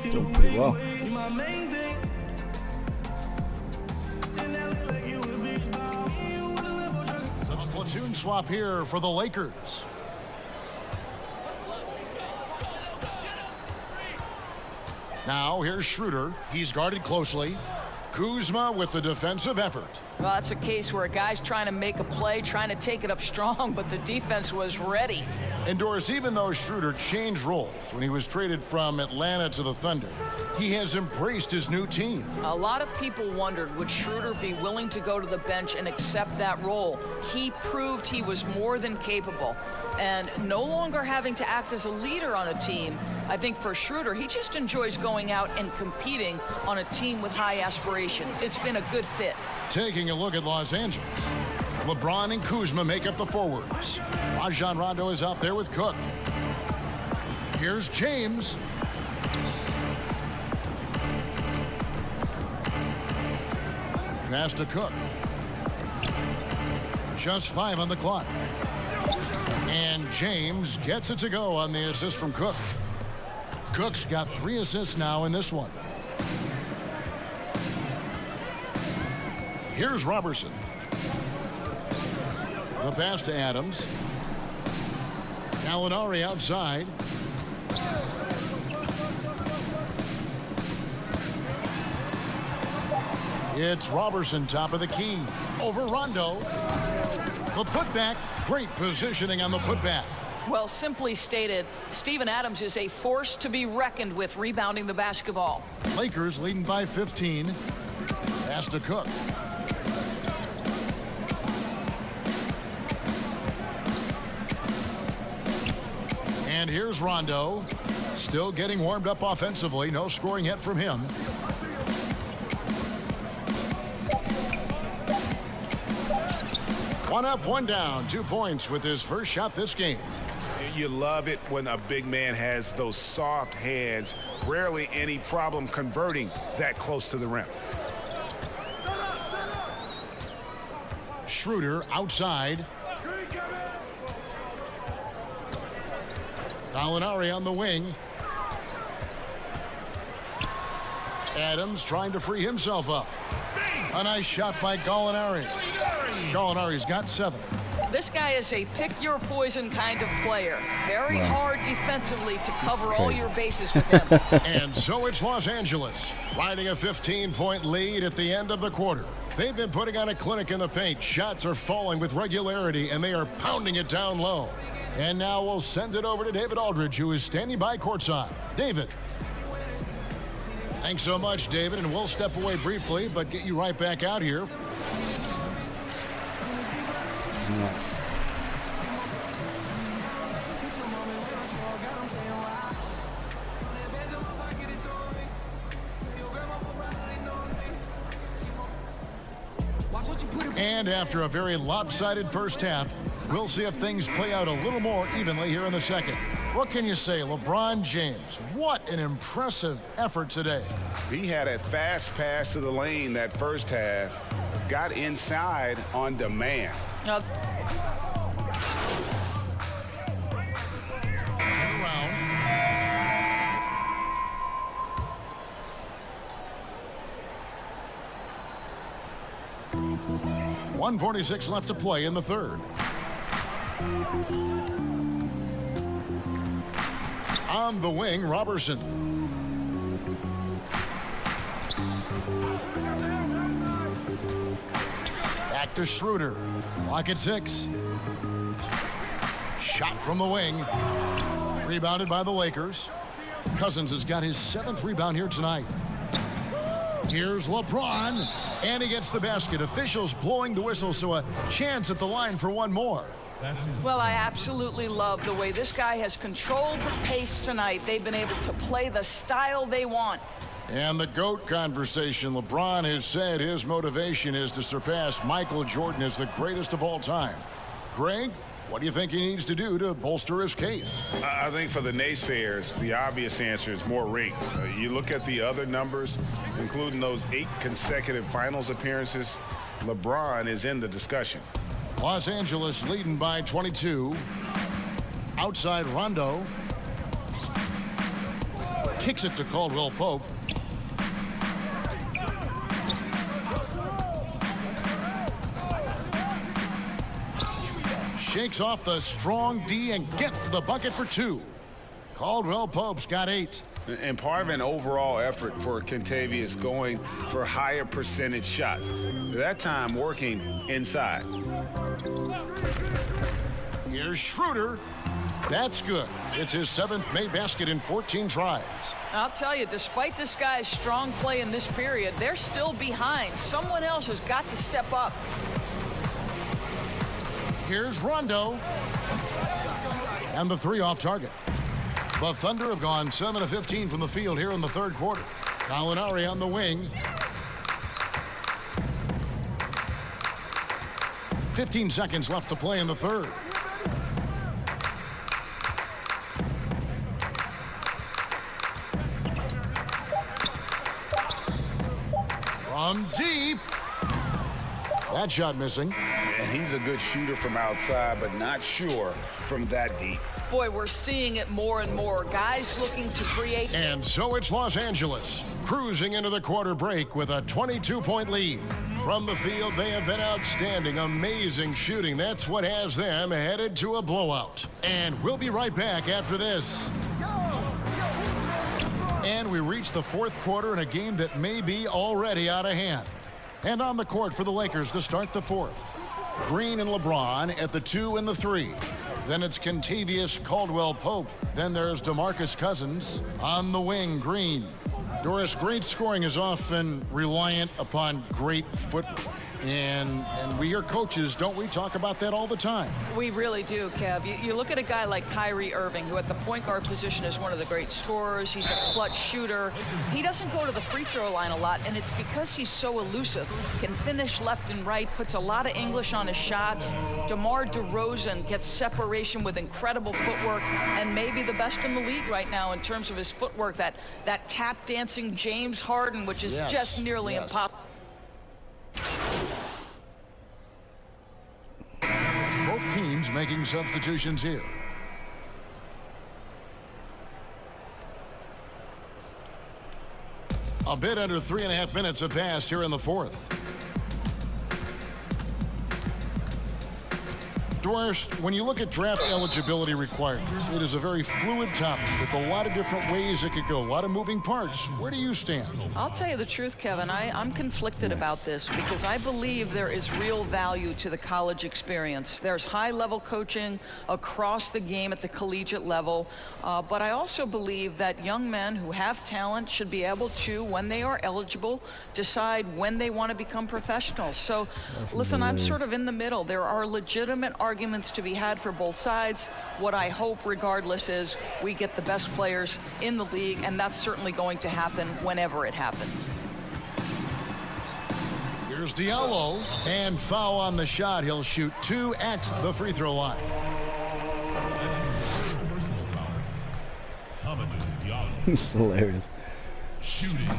Doing pretty well. Platoon swap here for the Lakers. Now here's Schroeder. He's guarded closely. Kuzma with the defensive effort. Well, that's a case where a guy's trying to make a play, trying to take it up strong, but the defense was ready. And Doris, even though Schroeder changed roles when he was traded from Atlanta to the Thunder, he has embraced his new team. A lot of people wondered, would Schroeder be willing to go to the bench and accept that role? He proved he was more than capable. And no longer having to act as a leader on a team, I think for Schroeder, he just enjoys going out and competing on a team with high aspirations. It's been a good fit. Taking a look at Los Angeles. LeBron and Kuzma make up the forwards. Rajon Rondo is out there with Cook. Here's James. Pass to Cook. Just 5 on the clock. And James gets it to go on the assist from Cook. Cook's got 3 assists now in this one. Here's Robertson. The pass to Adams. Gallinari outside. It's Robertson top of the key. Over Rondo. The putback. Great positioning on the putback. Well, simply stated, Steven Adams is a force to be reckoned with rebounding the basketball. Lakers leading by 15. Pass to Cook. And here's Rondo. Still getting warmed up offensively. No scoring yet from him. One up, one down. 2 points with his first shot this game. You love it when a big man has those soft hands. Rarely any problem converting that close to the rim. Schroeder outside. Gallinari on the wing. Adams trying to free himself up. A nice shot by Gallinari. Gallinari's got 7. This guy is a pick-your-poison kind of player. Very hard defensively to cover all your bases with him. And so it's Los Angeles, riding a 15-point lead at the end of the quarter. They've been putting on a clinic in the paint. Shots are falling with regularity, and they are pounding it down low. And now we'll send it over to David Aldridge, who is standing by courtside. David. Thanks so much, David, and we'll step away briefly, but get you right back out here. Nice. And after a very lopsided first half, we'll see if things play out a little more evenly here in the second. What can you say, LeBron James? What an impressive effort today. He had a fast pass to the lane that first half, got inside on demand. 1:46 left to play in the third. On the wing, Robertson. Back to Schroeder. Clock at 6. Shot from the wing. Rebounded by the Lakers. Cousins has got his 7th rebound here tonight. Here's LeBron, and he gets the basket. Officials blowing the whistle, so a chance at the line for one more. Well, I absolutely love the way this guy has controlled the pace tonight. They've been able to play the style they want. And the GOAT conversation. LeBron has said his motivation is to surpass Michael Jordan as the greatest of all time. Greg, what do you think he needs to do to bolster his case? I think for the naysayers, the obvious answer is more rings. You look at the other numbers, including those 8 consecutive finals appearances, LeBron is in the discussion. Los Angeles leading by 22. Outside Rondo. Kicks it to Caldwell Pope. Shakes off the strong D and gets to the bucket for 2. Caldwell Pope's got 8. And part of an overall effort for Kentavious going for higher percentage shots. That time working inside. Here's Schroeder. That's good. It's his 7th made basket in 14 tries. I'll tell you, despite this guy's strong play in this period, they're still behind. Someone else has got to step up. Here's Rondo. And the 3 off target. The Thunder have gone 7 of 15 from the field here in the third quarter. Gallinari on the wing. 15 seconds left to play in the third. From deep. That shot missing. And he's a good shooter from outside, but not sure from that deep. Boy, we're seeing it more and more. Guys looking to create. And so it's Los Angeles, cruising into the quarter break with a 22-point lead. From the field, they have been outstanding, amazing shooting. That's what has them headed to a blowout. And we'll be right back after this. And we reach the fourth quarter in a game that may be already out of hand. And on the court for the Lakers to start the fourth. Green and LeBron at the 2 and the 3. Then it's Kentavious Caldwell Pope. Then there's DeMarcus Cousins. On the wing, Green. Doris, great scoring is often reliant upon great footwork. And we hear coaches, don't we, talk about that all the time? We really do, Kev. You look at a guy like Kyrie Irving, who at the point guard position is one of the great scorers. He's a clutch shooter. He doesn't go to the free throw line a lot, and it's because he's so elusive. Can finish left and right, puts a lot of English on his shots. DeMar DeRozan gets separation with incredible footwork, and maybe the best in the league right now in terms of his footwork. That tap dancing James Harden, which is just nearly impossible. Both teams making substitutions here. A bit under 3.5 minutes have passed here in the fourth. Doris, when you look at draft eligibility requirements, it is a very fluid topic with a lot of different ways it could go, a lot of moving parts. Where do you stand? I'll tell you the truth, Kevin. I'm conflicted about this because I believe there is real value to the college experience. There's high-level coaching across the game at the collegiate level, but I also believe that young men who have talent should be able to, when they are eligible, decide when they want to become professionals. So, listen, I'm sort of in the middle. There are legitimate arguments to be had for both sides. What I hope, regardless, is we get the best players in the league, and that's certainly going to happen whenever it happens. Here's Diallo, and foul on the shot. He'll shoot 2 at the free throw line. It's hilarious.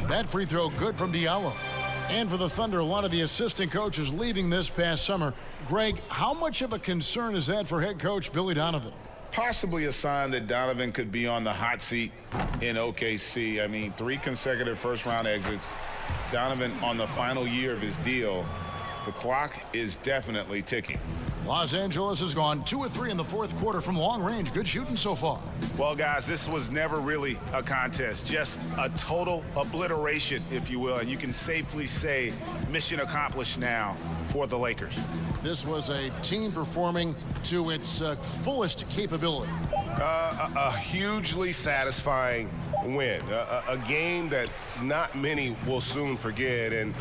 That free throw good from Diallo. And for the Thunder, a lot of the assistant coaches leaving this past summer. Greg, how much of a concern is that for head coach Billy Donovan? Possibly a sign that Donovan could be on the hot seat in OKC. I mean, 3 consecutive first-round exits. Donovan on the final year of his deal. The clock is definitely ticking. Los Angeles has gone 2 of 3 in the fourth quarter from long range. Good shooting so far. Well, guys, this was never really a contest, just a total obliteration, if you will. And you can safely say mission accomplished now for the Lakers. This was a team performing to its fullest capability. A hugely satisfying win. A game that not many will soon forget. And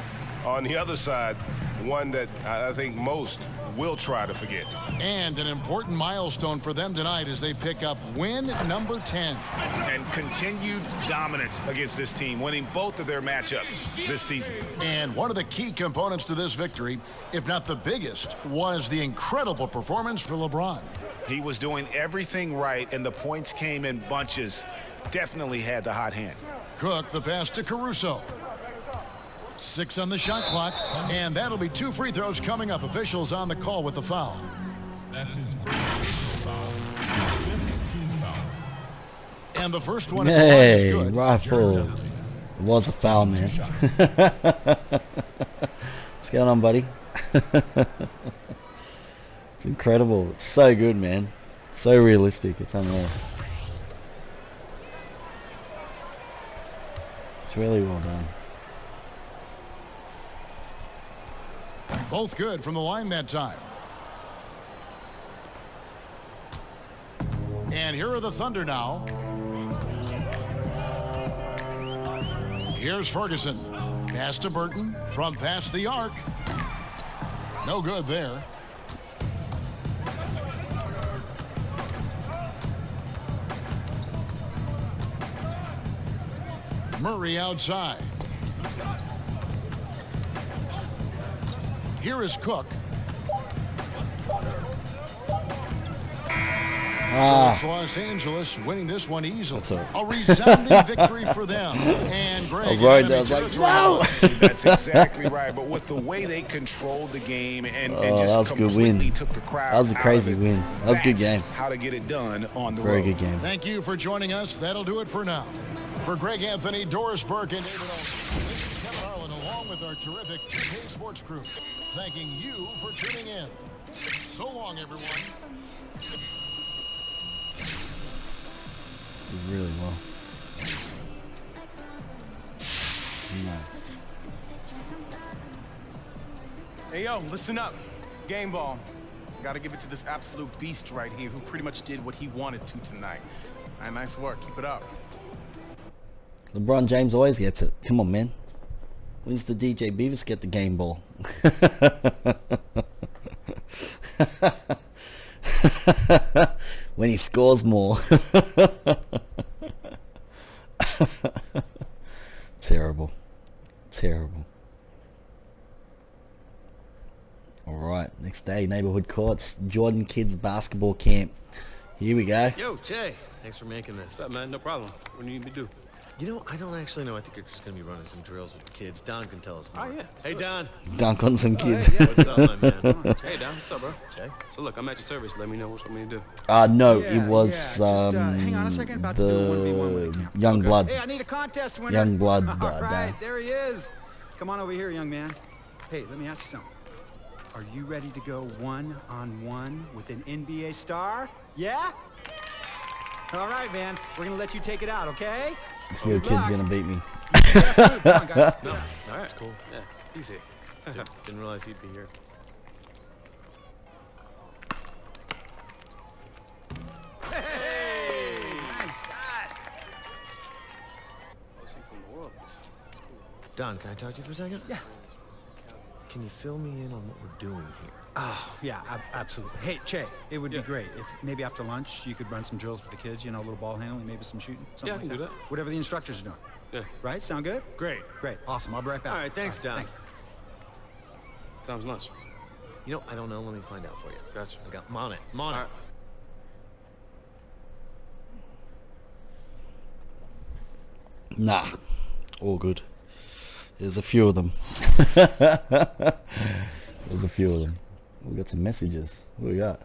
on the other side, one that I think most will try to forget. And an important milestone for them tonight as they pick up win number 10. And continued dominance against this team, winning both of their matchups this season. And one of the key components to this victory, if not the biggest, was the incredible performance for LeBron. He was doing everything right, and the points came in bunches. Definitely had the hot hand. Cook, the pass to Caruso. 6 on the shot clock, and that'll be 2 free throws coming up. Officials on the call with the foul. That's his first foul. Team foul. And the first one Hey, is good. rifle. It was a foul, man. What's going on, buddy? It's incredible. It's so good, man. So realistic. It's unreal. It's really well done. Both good from the line that time. And here are the Thunder now. Here's Ferguson. Pass to Burton from past the arc. No good there. Murray outside. Here is Cook. So it's Los Angeles winning this one easily. A resounding victory for them. And Greg, I was worried. I was like, no. That's exactly right. But with the way they controlled the game and just that was a good win. took the crowd That was a crazy out of it, win. That was a good game. How to get it done on the Very road. good game. Thank you for joining us. That'll do it for now. For Greg Anthony, Doris Burke, and David Olson, this is Kevin Harlan along with our terrific 2K Sports crew, thanking you for tuning in. So long, everyone. Did really well. Nice. Hey, yo, listen up. Game ball. Gotta give it to this absolute beast right here who pretty much did what he wanted to tonight. All right, nice work. Keep it up. LeBron James always gets it. Come on, man. When's the DJ Beavis get the game ball? When he scores more. Terrible. Terrible. Alright, next day, neighborhood courts, Jordan Kids basketball camp. Here we go. Yo, Jay. Thanks for making this. What's up, man? No problem. What do you need me to do? You know, I don't actually know. I think you're just going to be running some drills with the kids. Don can tell us more. Oh, yeah. Hey, Don. Dunk on some kids. Hey, yeah. What's up, my man? Hey, Don. What's up, bro? Jay? So, look, I'm at your service. Let me know what you want me to do. No, it was hang on a second. About to do a 1v1 with the Young Blood. Hey, I need a contest winner. Young Blood. All right, there he is. Come on over here, young man. Hey, let me ask you something. Are you ready to go one-on-one with an NBA star? Yeah? All right, man. We're gonna let you take it out, okay? This little kid's gonna beat me. Come on, guys. No, all right, cool. Yeah, easy. Didn't realize he'd be here. Hey! Nice shot. I'll see from the world. It's cool. Don, can I talk to you for a second? Yeah. Can you fill me in on what we're doing here? Oh, yeah, absolutely. Hey, Che, it would be great if maybe after lunch you could run some drills with the kids, you know, a little ball handling, maybe some shooting, something Yeah, I like can do that. Whatever the instructors are doing. Yeah. Right? Sound good? Great. Awesome. I'll be right back. All right, thanks, Don. Thanks. Sounds nice. You know, I don't know. Let me find out for you. Gotcha. I'm on it. I'm on it. Nah, all good. There's a few of them. There's a few of them. We got some messages. What we got?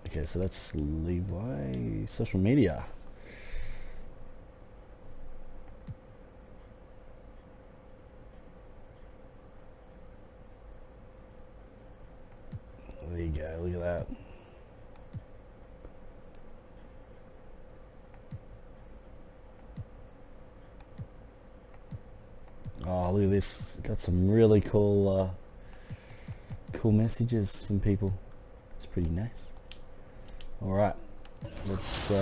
Okay, so that's Levi. Social media. There you go. Look at that. Oh, look at this. Got some really cool cool messages from people. It's pretty nice. Alright. Let's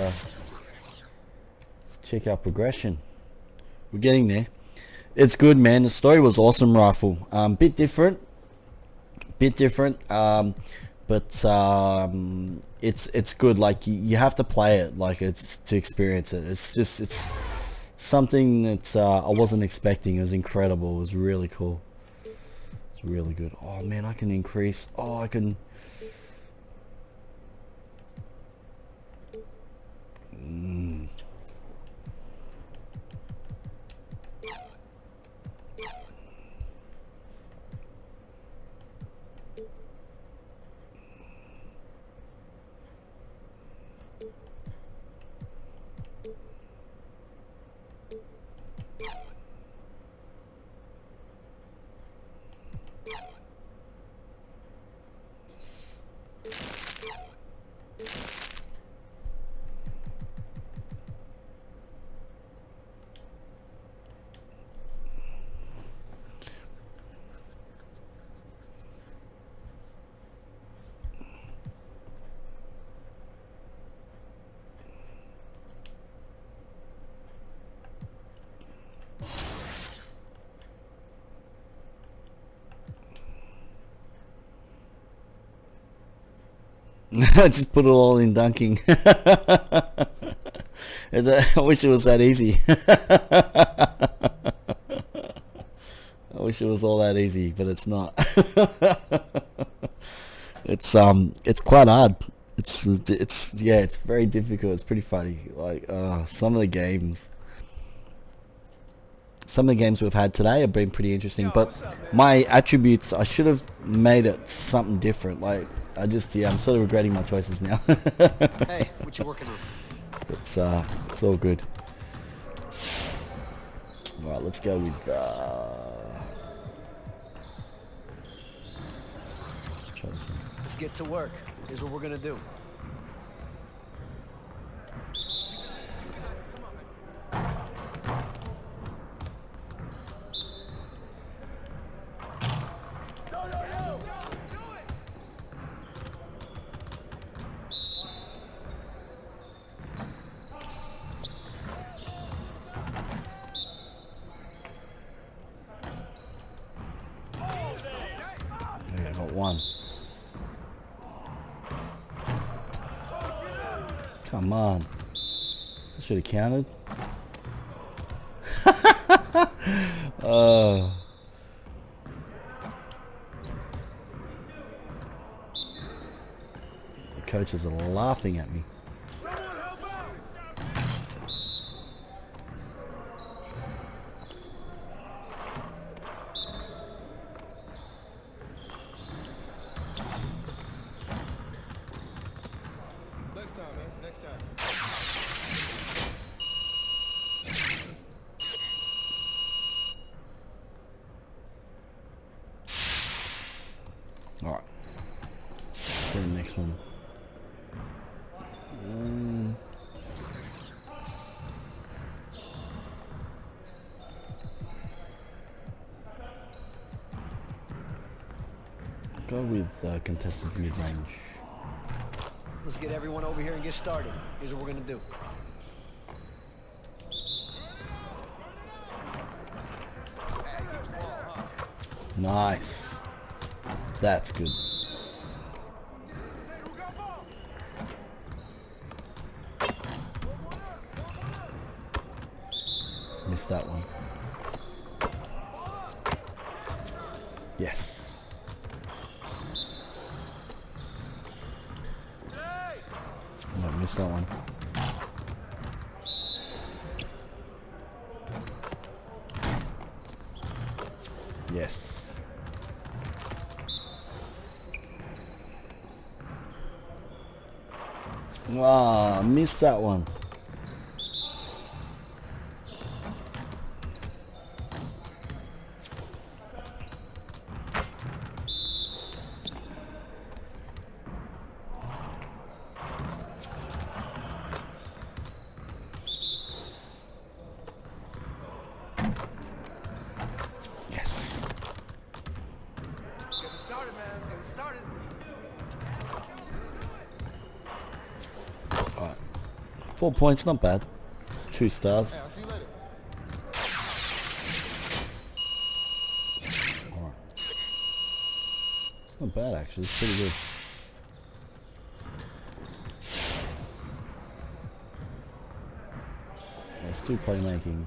check our progression. We're getting there. It's good, man. The story was awesome, Rifle. Bit different. But it's good. Like you have to play it, like it's to experience it. It's something that I wasn't expecting. It was incredible. It was really cool. It's really good. Oh man, I can increase. Oh, I can. I just put it all in dunking. And, I wish it was that easy. I wish it was all that easy, but it's not. It's quite hard. It's very difficult. It's pretty funny. Like some of the games we've had today have been pretty interesting, but my attributes, I should have made it something different. Like I'm sort of regretting my choices now. Hey, what you working on? It's all good. All right, let's go with try this one. Let's get to work. Here's what we're gonna do. Yeah, I got one. Come on. I should have counted. Oh. The coaches are laughing at me. Next time, man. Next time. this one. Go with contested mid-range. Let's get everyone over here and get started. Here's what we're gonna do. Nice. That's good. Missed that one. Yes. No, missed that one. Yes. Ah, missed that one. Yes. Let's get it started, man. Let's get it started. Alright. 4 points, not bad. It's 2 stars. Hey, I'll see you later. Alright. It's not bad actually, it's pretty good. Let's do playmaking.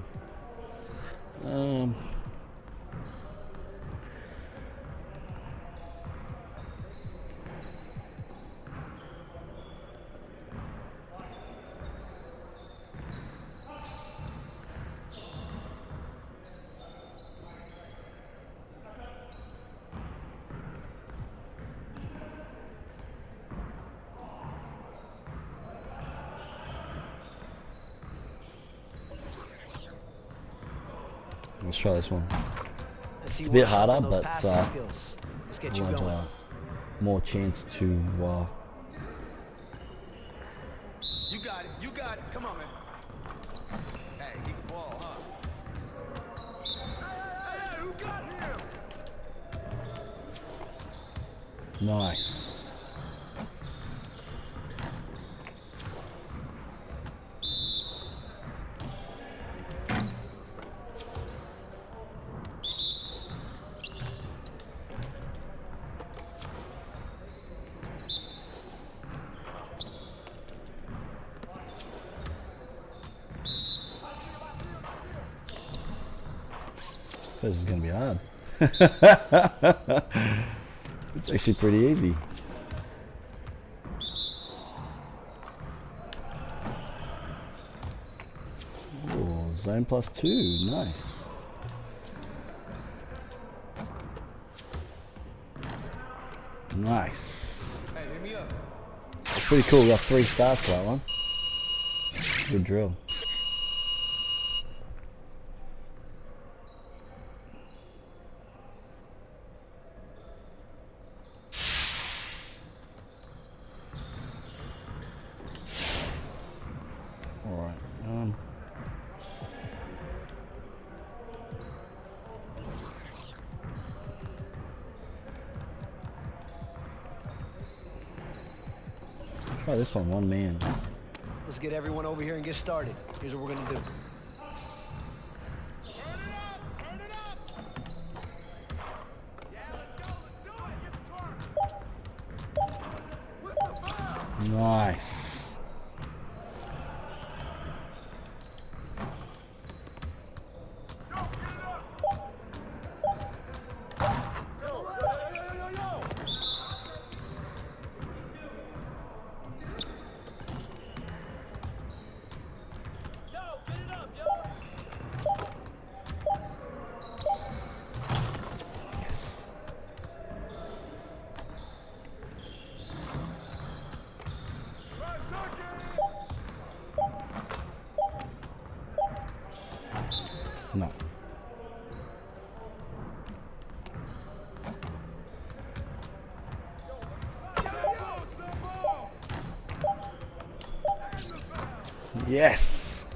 Let's try this one. It's a bit harder, but we'll have more chance to. You got it. You got it. Come on, man. Hey, he can ball, huh? Hey, who got him? Nice. This is gonna be hard. It's actually pretty easy. Ooh, zone +2, nice. Nice. Hey, hit me up. It's pretty cool. We got 3 stars for that one. Good drill. Alright, try this one man. Let's get everyone over here and get started. Here's what we're gonna do. Nice. Yes. No. Yes.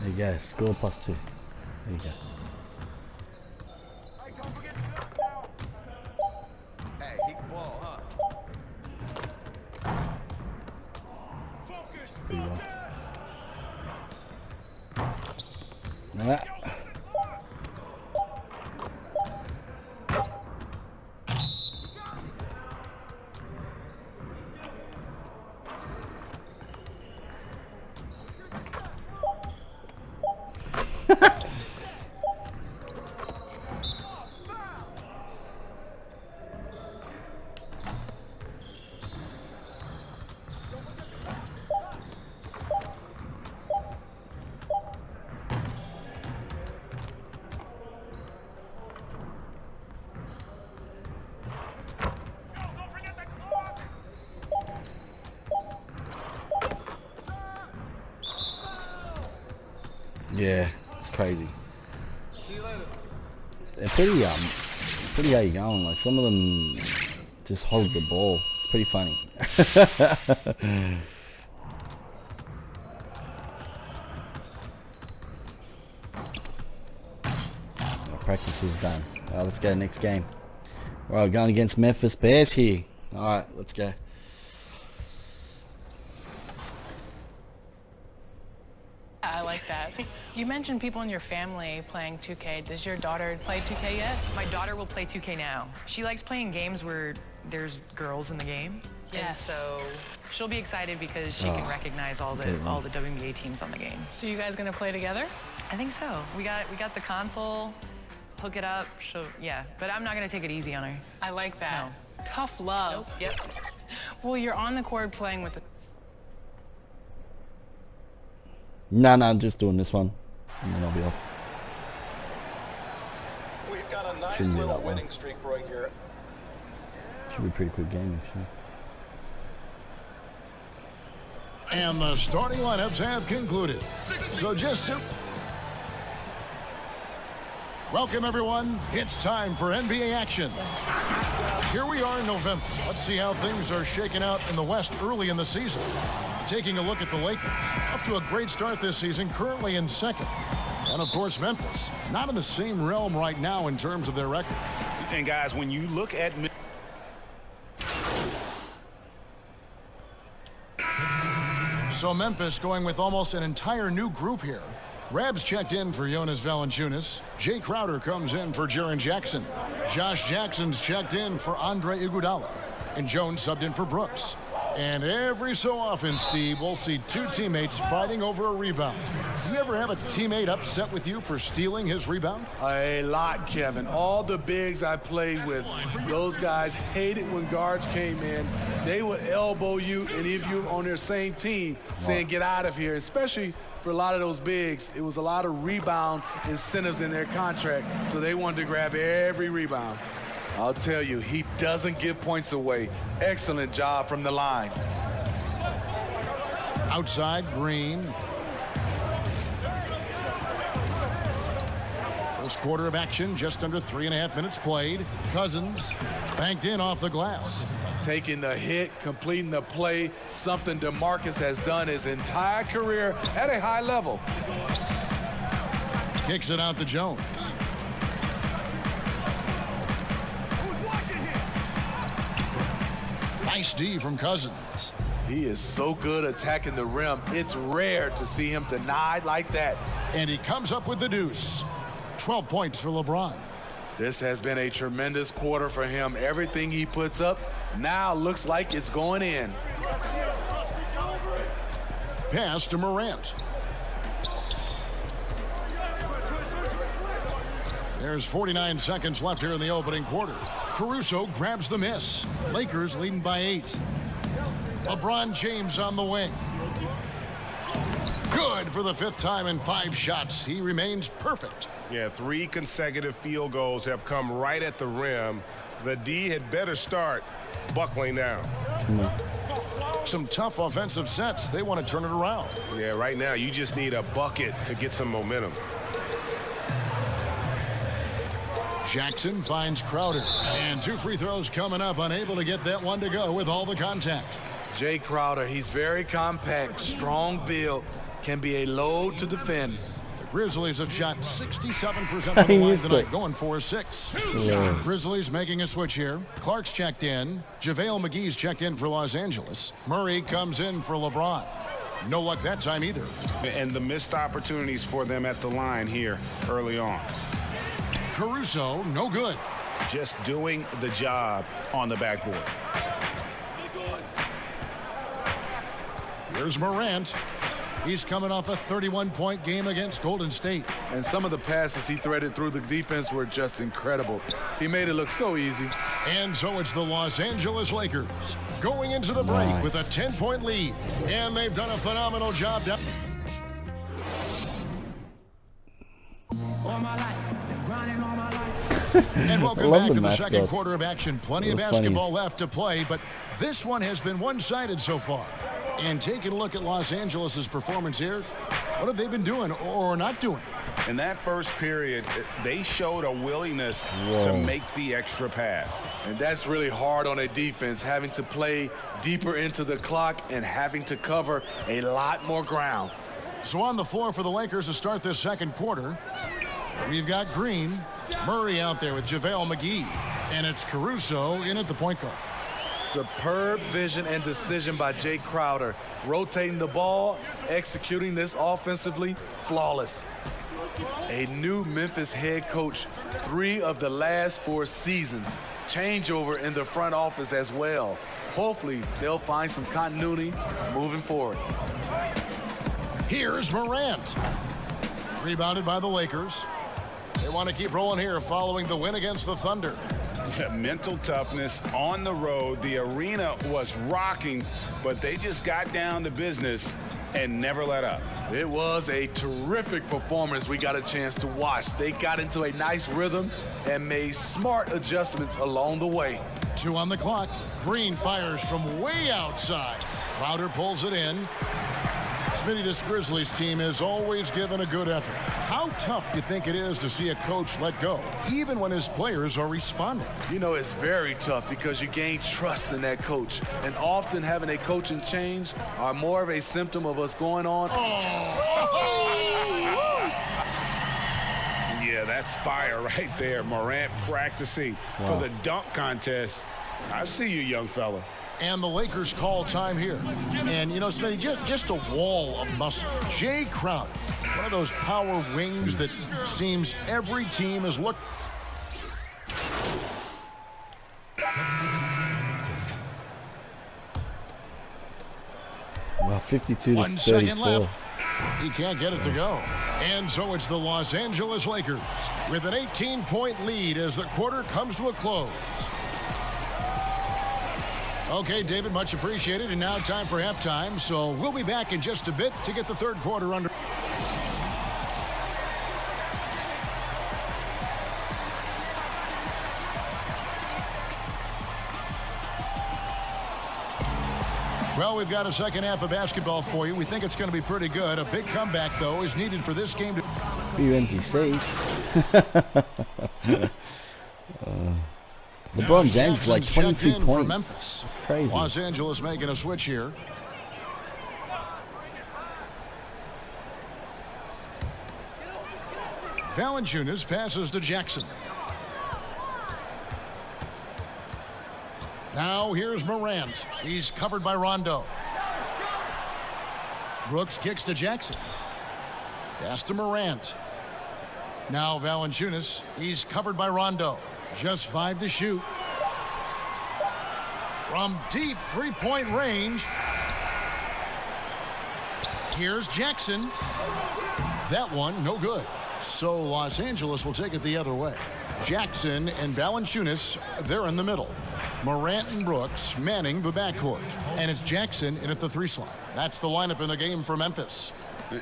There you go. Score +2. There you go. Hey, he can ball, huh? Pretty well. Nah. Yeah, it's crazy. See you later. They're pretty how you going. Like some of them just hold the ball. It's pretty funny. Practice is done. Alright, let's go next game. Alright, going against Memphis Bears here. Alright, let's go. I like that. You mentioned people in your family playing 2K. Does your daughter play 2K yet? My daughter will play 2K now. She likes playing games where there's girls in the game. Yes. And so she'll be excited because she can recognize all the WNBA teams on the game. So you guys gonna play together? I think so. We got the console, hook it up. So yeah, but I'm not gonna take it easy on her. I like that. No. Tough love. Nope. Yep. Well, you're on the court playing with the... Nah, I'm just doing this one. And then I'll be off. We've got a nice Shouldn't be little that long. winning streak right here. Should be a pretty quick game, actually. And the starting lineups have concluded. So just to... Welcome, everyone. It's time for NBA action. Here we are in November. Let's see how things are shaking out in the West early in the season. Taking a look at the Lakers. Off to a great start this season, currently in second. And, of course, Memphis. Not in the same realm right now in terms of their record. And, guys, when you look at... So Memphis going with almost an entire new group here. Rabs checked in for Jonas Valanciunas. Jay Crowder comes in for Jaren Jackson. Josh Jackson's checked in for Andre Iguodala. And Jones subbed in for Brooks. And every so often, Steve, we'll see two teammates fighting over a rebound. Do you ever have a teammate upset with you for stealing his rebound? A lot, Kevin. All the bigs I played with, those guys hated when guards came in. They would elbow you, and if you're on their same team, saying, get out of here, especially for a lot of those bigs. It was a lot of rebound incentives in their contract, so they wanted to grab every rebound. I'll tell you, he doesn't give points away. Excellent job from the line. Outside, Green. First quarter of action, just under 3.5 minutes played. Cousins banked in off the glass. Taking the hit, completing the play, something DeMarcus has done his entire career at a high level. Kicks it out to Jones. Nice D from Cousins. He is so good attacking the rim. It's rare to see him denied like that. And he comes up with the deuce. 12 points for LeBron. This has been a tremendous quarter for him. Everything he puts up now looks like it's going in. Pass to Morant. There's 49 seconds left here in the opening quarter. Caruso grabs the miss. Lakers leading by 8. LeBron James on the wing. Good for the 5th time in 5 shots. He remains perfect. Yeah, 3 consecutive field goals have come right at the rim. The D had better start buckling down. Some tough offensive sets. They want to turn it around. Yeah, right now you just need a bucket to get some momentum. Jackson finds Crowder. And 2 free throws coming up. Unable to get that one to go with all the contact. Jay Crowder, he's very compact, strong build, can be a load to defend. The Grizzlies have shot 67% of the line tonight, going 4-6. Grizzlies making a switch here. Clark's checked in. JaVale McGee's checked in for Los Angeles. Murray comes in for LeBron. No luck that time either. And the missed opportunities for them at the line here early on. Caruso, no good. Just doing the job on the backboard. Here's Morant. He's coming off a 31-point game against Golden State. And some of the passes he threaded through the defense were just incredible. He made it look so easy. And so it's the Los Angeles Lakers going into the break with a 10-point lead. And they've done a phenomenal job. All my life, been grinding all my life. And welcome back to the second quarter of action. Plenty of basketball left to play, but this one has been one-sided so far. And taking a look at Los Angeles' performance here, what have they been doing or not doing? In that first period, they showed a willingness to make the extra pass. And that's really hard on a defense, having to play deeper into the clock and having to cover a lot more ground. So on the floor for the Lakers to start this second quarter, we've got Green, Murray out there with JaVale McGee, and it's Caruso in at the point guard. Superb vision and decision by Jay Crowder, rotating the ball, executing this offensively, flawless. A new Memphis head coach, 3 of the last 4 seasons. Changeover in the front office as well. Hopefully, they'll find some continuity moving forward. Here's Morant. Rebounded by the Lakers. They want to keep rolling here following the win against the Thunder. Mental toughness on the road. The arena was rocking, but they just got down to business and never let up. It was a terrific performance we got a chance to watch. They got into a nice rhythm and made smart adjustments along the way. 2 on the clock. Green fires from way outside. Crowder pulls it in. Smitty, this Grizzlies team has always given a good effort. How tough do you think it is to see a coach let go, even when his players are responding? You know, it's very tough because you gain trust in that coach. And often having a coaching change are more of a symptom of what's going on. Yeah, that's fire right there. Morant practicing for the dunk contest. I see you, young fella. And the Lakers call time here. And, you know, Smitty, just a wall of muscle. Jay Crowder, one of those power wings that seems every team is looking. Well, 52 to 1 second 34. left. He can't get it to go. And so it's the Los Angeles Lakers with an 18-point lead as the quarter comes to a close. Okay, David, much appreciated. And now time for halftime. So we'll be back in just a bit to get the third quarter under. Well, we've got a second half of basketball for you. We think it's going to be pretty good. A big comeback, though, is needed for this game to... Few empty seats. LeBron James is like 22 points. That's crazy. Los Angeles making a switch here. Valanciunas passes to Jackson. Now here's Morant. He's covered by Rondo. Brooks kicks to Jackson. Pass to Morant. Now Valanciunas. He's covered by Rondo. Just 5 to shoot. From deep three-point range. Here's Jackson. That one, no good. So Los Angeles will take it the other way. Jackson and Valanciunas, they're in the middle. Morant and Brooks manning the backcourt. And it's Jackson in at the 3 slot. That's the lineup in the game for Memphis.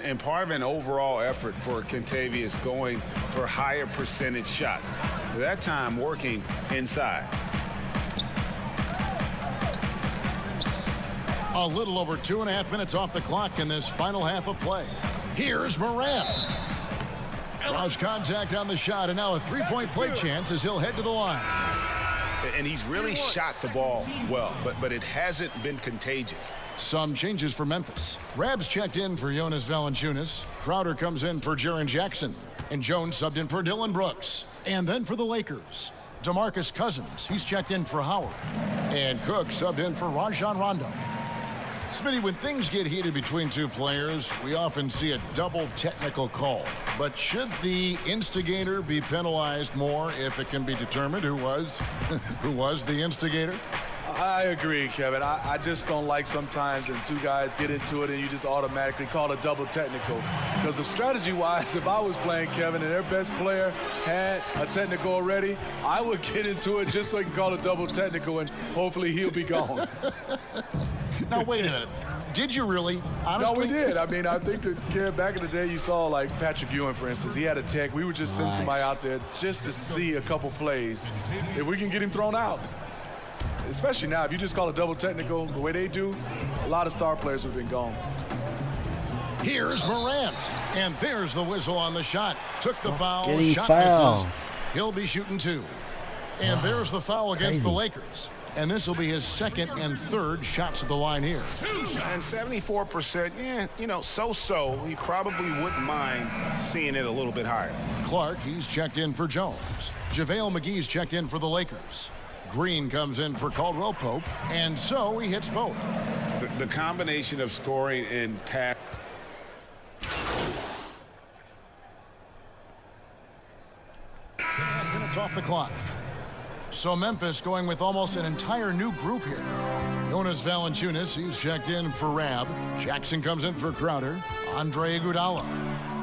And part of an overall effort for Kentavious going for higher percentage shots. That time working inside. A little over 2.5 minutes off the clock in this final half of play. Here's Morant. Draws contact on the shot, and now a 3-point play chance as he'll head to the line. And he's really shot the ball well, but it hasn't been contagious. Some changes for Memphis. Rabs checked in for Jonas Valanciunas. Crowder comes in for Jaren Jackson. And Jones subbed in for Dylan Brooks. And then for the Lakers, DeMarcus Cousins. He's checked in for Howard. And Cook subbed in for Rajon Rondo. Smitty, when things get heated between two players, we often see a double technical call. But should the instigator be penalized more if it can be determined who was the instigator? I agree, Kevin. I just don't like sometimes when two guys get into it and you just automatically call a double technical. Because the strategy-wise, if I was playing Kevin and their best player had a technical already, I would get into it just so he can call a double technical and hopefully he'll be gone. Now, wait a minute. Did you really? Honestly? No, we did. I mean, I think that back in the day, you saw like Patrick Ewing, for instance. He had a tech. We would just send somebody out there just to see a couple plays. If we can get him thrown out. Especially now, if you just call a double technical the way they do, a lot of star players have been gone. Here's Morant, and there's the whistle on the shot. Took the foul, shot fouls. misses. He'll be shooting 2. And there's the foul against the Lakers. And this will be his second and third shots at the line here. And 74%, yeah, you know, so-so. He probably wouldn't mind seeing it a little bit higher. Clark, he's checked in for Jones. JaVale McGee's checked in for the Lakers. Green comes in for Caldwell Pope, and so he hits both. The combination of scoring and pass. 7 minutes off the clock. So Memphis going with almost an entire new group here. Jonas Valanciunas, he's checked in for Rab. Jackson comes in for Crowder. Andre Iguodala,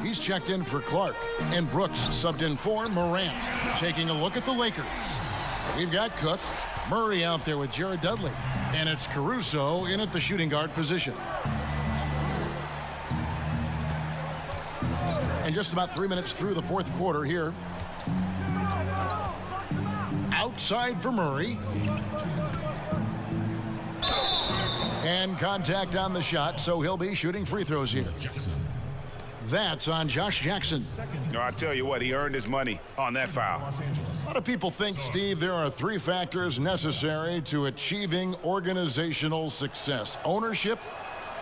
he's checked in for Clark. And Brooks subbed in for Morant. Taking a look at the Lakers. We've got Cook, Murray out there with Jared Dudley. And it's Caruso in at the shooting guard position. And just about 3 minutes through the fourth quarter here. Outside for Murray. And contact on the shot, so he'll be shooting free throws here. That's on Josh Jackson. No, I tell you what, he earned his money on that foul. A lot of people think, Steve, there are 3 factors necessary to achieving organizational success. Ownership,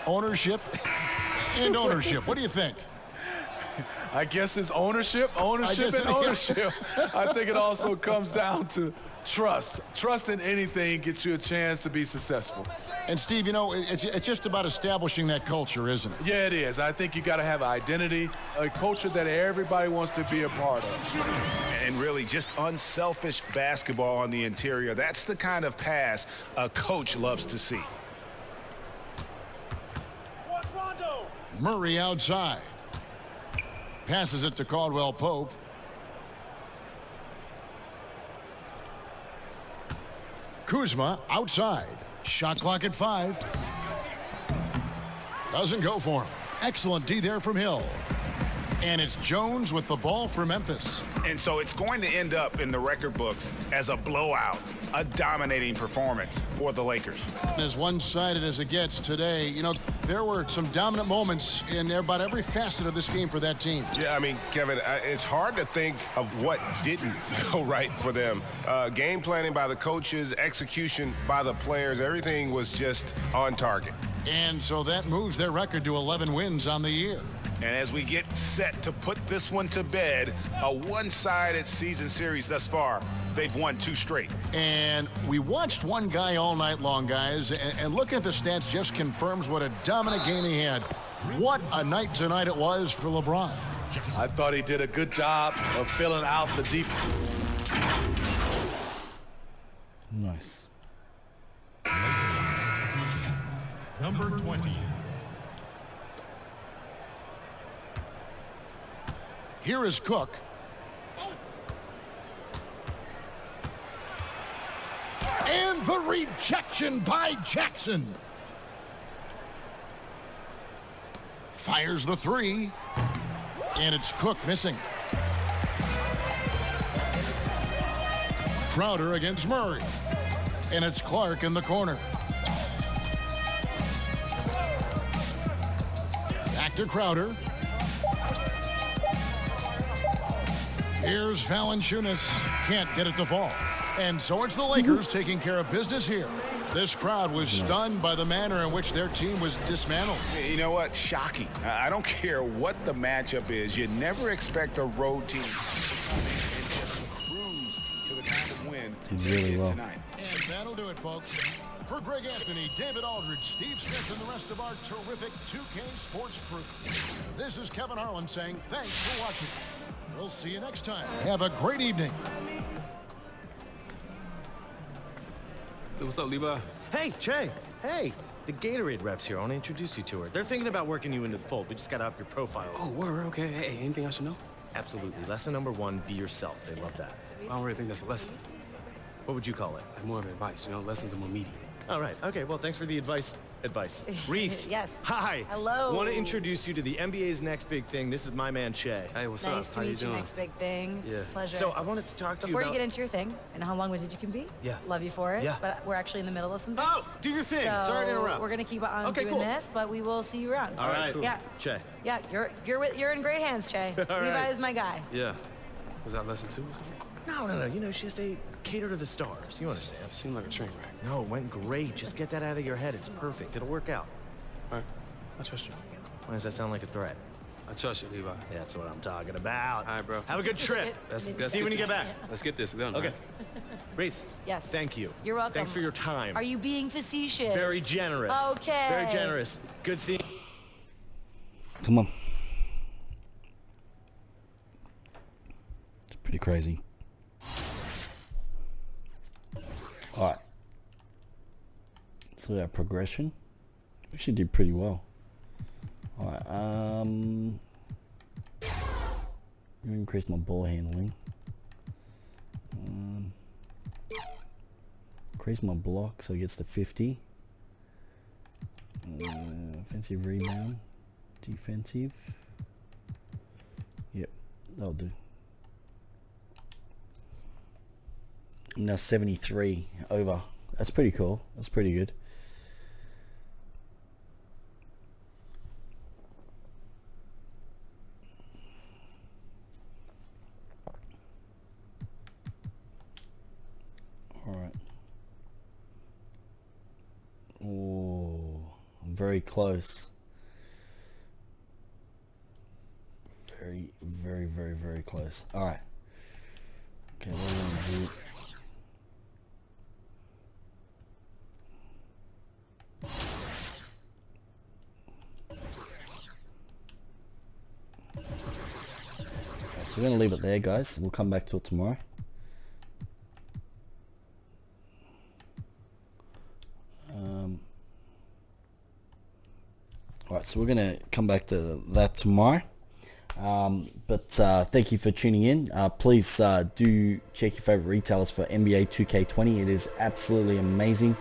and ownership. What do you think? I guess it's ownership. I think it also comes down to trust. Trust in anything gets you a chance to be successful. And Steve, you know, it's just about establishing that culture, isn't it? Yeah, it is. I think you got to have an identity, a culture that everybody wants to be a part of. And really just unselfish basketball on the interior. That's the kind of pass a coach loves to see. Watch Rondo. Murray outside. Passes it to Caldwell Pope. Kuzma outside. Shot clock at 5. Doesn't go for him. Excellent D there from Hill. And it's Jones with the ball for Memphis. And so it's going to end up in the record books as a blowout, a dominating performance for the Lakers. As one-sided as it gets today, you know, there were some dominant moments in about every facet of this game for that team. Yeah, I mean, Kevin, it's hard to think of what didn't go right for them. Game planning by the coaches, execution by the players, everything was just on target. And so that moves their record to 11 wins on the year. And as we get set to put this one to bed, a one-sided season series thus far, they've won 2 straight. And we watched one guy all night long, guys, and looking at the stats just confirms what a dominant game he had. What a night tonight it was for LeBron. I thought he did a good job of filling out the deep. Nice. Number 20. Here is Cook. And the rejection by Jackson. Fires the 3. And it's Cook missing. Crowder against Murray. And it's Clark in the corner. Back to Crowder. Here's Valanciunas. Can't get it to fall. And so it's the Lakers taking care of business here. This crowd was stunned by the manner in which their team was dismantled. You know what? Shocking. I don't care what the matchup is. You never expect a road team to just cruise to the kind of win Did really well. tonight. And that'll do it, folks. For Greg Anthony, David Aldridge, Steve Smith, and the rest of our terrific 2K Sports crew, this is Kevin Harlan saying thanks for watching. We'll see you next time. Have a great evening. Hey, what's up, Levi? Hey, Che. Hey, the Gatorade reps here. I want to introduce you to her. They're thinking about working you into the fold. We just got to up your profile. Oh, word, okay. Hey, anything I should know? Absolutely. Lesson number 1, be yourself. They love that. I don't really think that's a lesson. What would you call it? Like more of advice, you know? Lessons are more meaty. All right. Okay, well, thanks for the advice. Reese. Yes. Hi. Hello. Want to introduce you to the NBA's next big thing. This is my man, Che. Hey, what's Nice up? to How you meet you. doing? Next big thing. It's a pleasure. So I wanted to talk to Before you you about... get into your thing, and how long-winded you can be. Yeah. Love you for it. Yeah. But we're actually in the middle of something. Oh, do your thing. So Sorry to interrupt. we're gonna keep on Okay, doing cool. this, but we will see you around. All right. Cool. Yeah. Che. Yeah. You're in great hands, Che. All Levi right. is my guy. Yeah. Was that lesson 2 or something? No. You know, she has to cater to the stars. You understand? Seemed like a train wreck. No, it went great. Just get that out of your head. It's perfect. It'll work out. All right. I trust you. Why does that sound like a threat? I trust you, Levi. That's what I'm talking about. All right, bro. Have a good trip. See you when you get back. Let's get this done. Okay. Right? Reese. Yes. Thank you. You're welcome. Thanks for your time. Are you being facetious? Very generous. Okay. Very generous. Good seeing. Come on. It's pretty crazy. All right. So our progression. We should do pretty well. All right. Increase my ball handling. Increase my block so it gets to 50. Offensive rebound. Defensive. Yep, that'll do. I'm now 73 over. That's pretty cool. That's pretty good. Alright. Oh, I'm very close. Very close. Alright. Okay, what are we gonna do? So we're going to leave it there, guys. We'll come back to it tomorrow. Alright, so we're going to come back to that tomorrow. But thank you for tuning in. Please do check your favorite retailers for NBA 2K20. It is absolutely amazing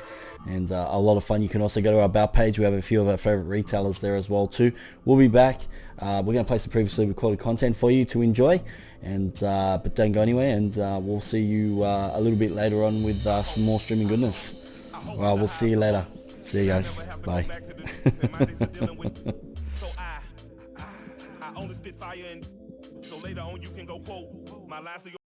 and a lot of fun. You can also go to our About page. We have a few of our favorite retailers there as well too. We'll be back. We're going to play some previously recorded content for you to enjoy, and but don't go anywhere, and we'll see you a little bit later on with some more streaming goodness. Well, we'll see you later. See you guys. Bye. I only spit fire, and so later on you can go quote my last.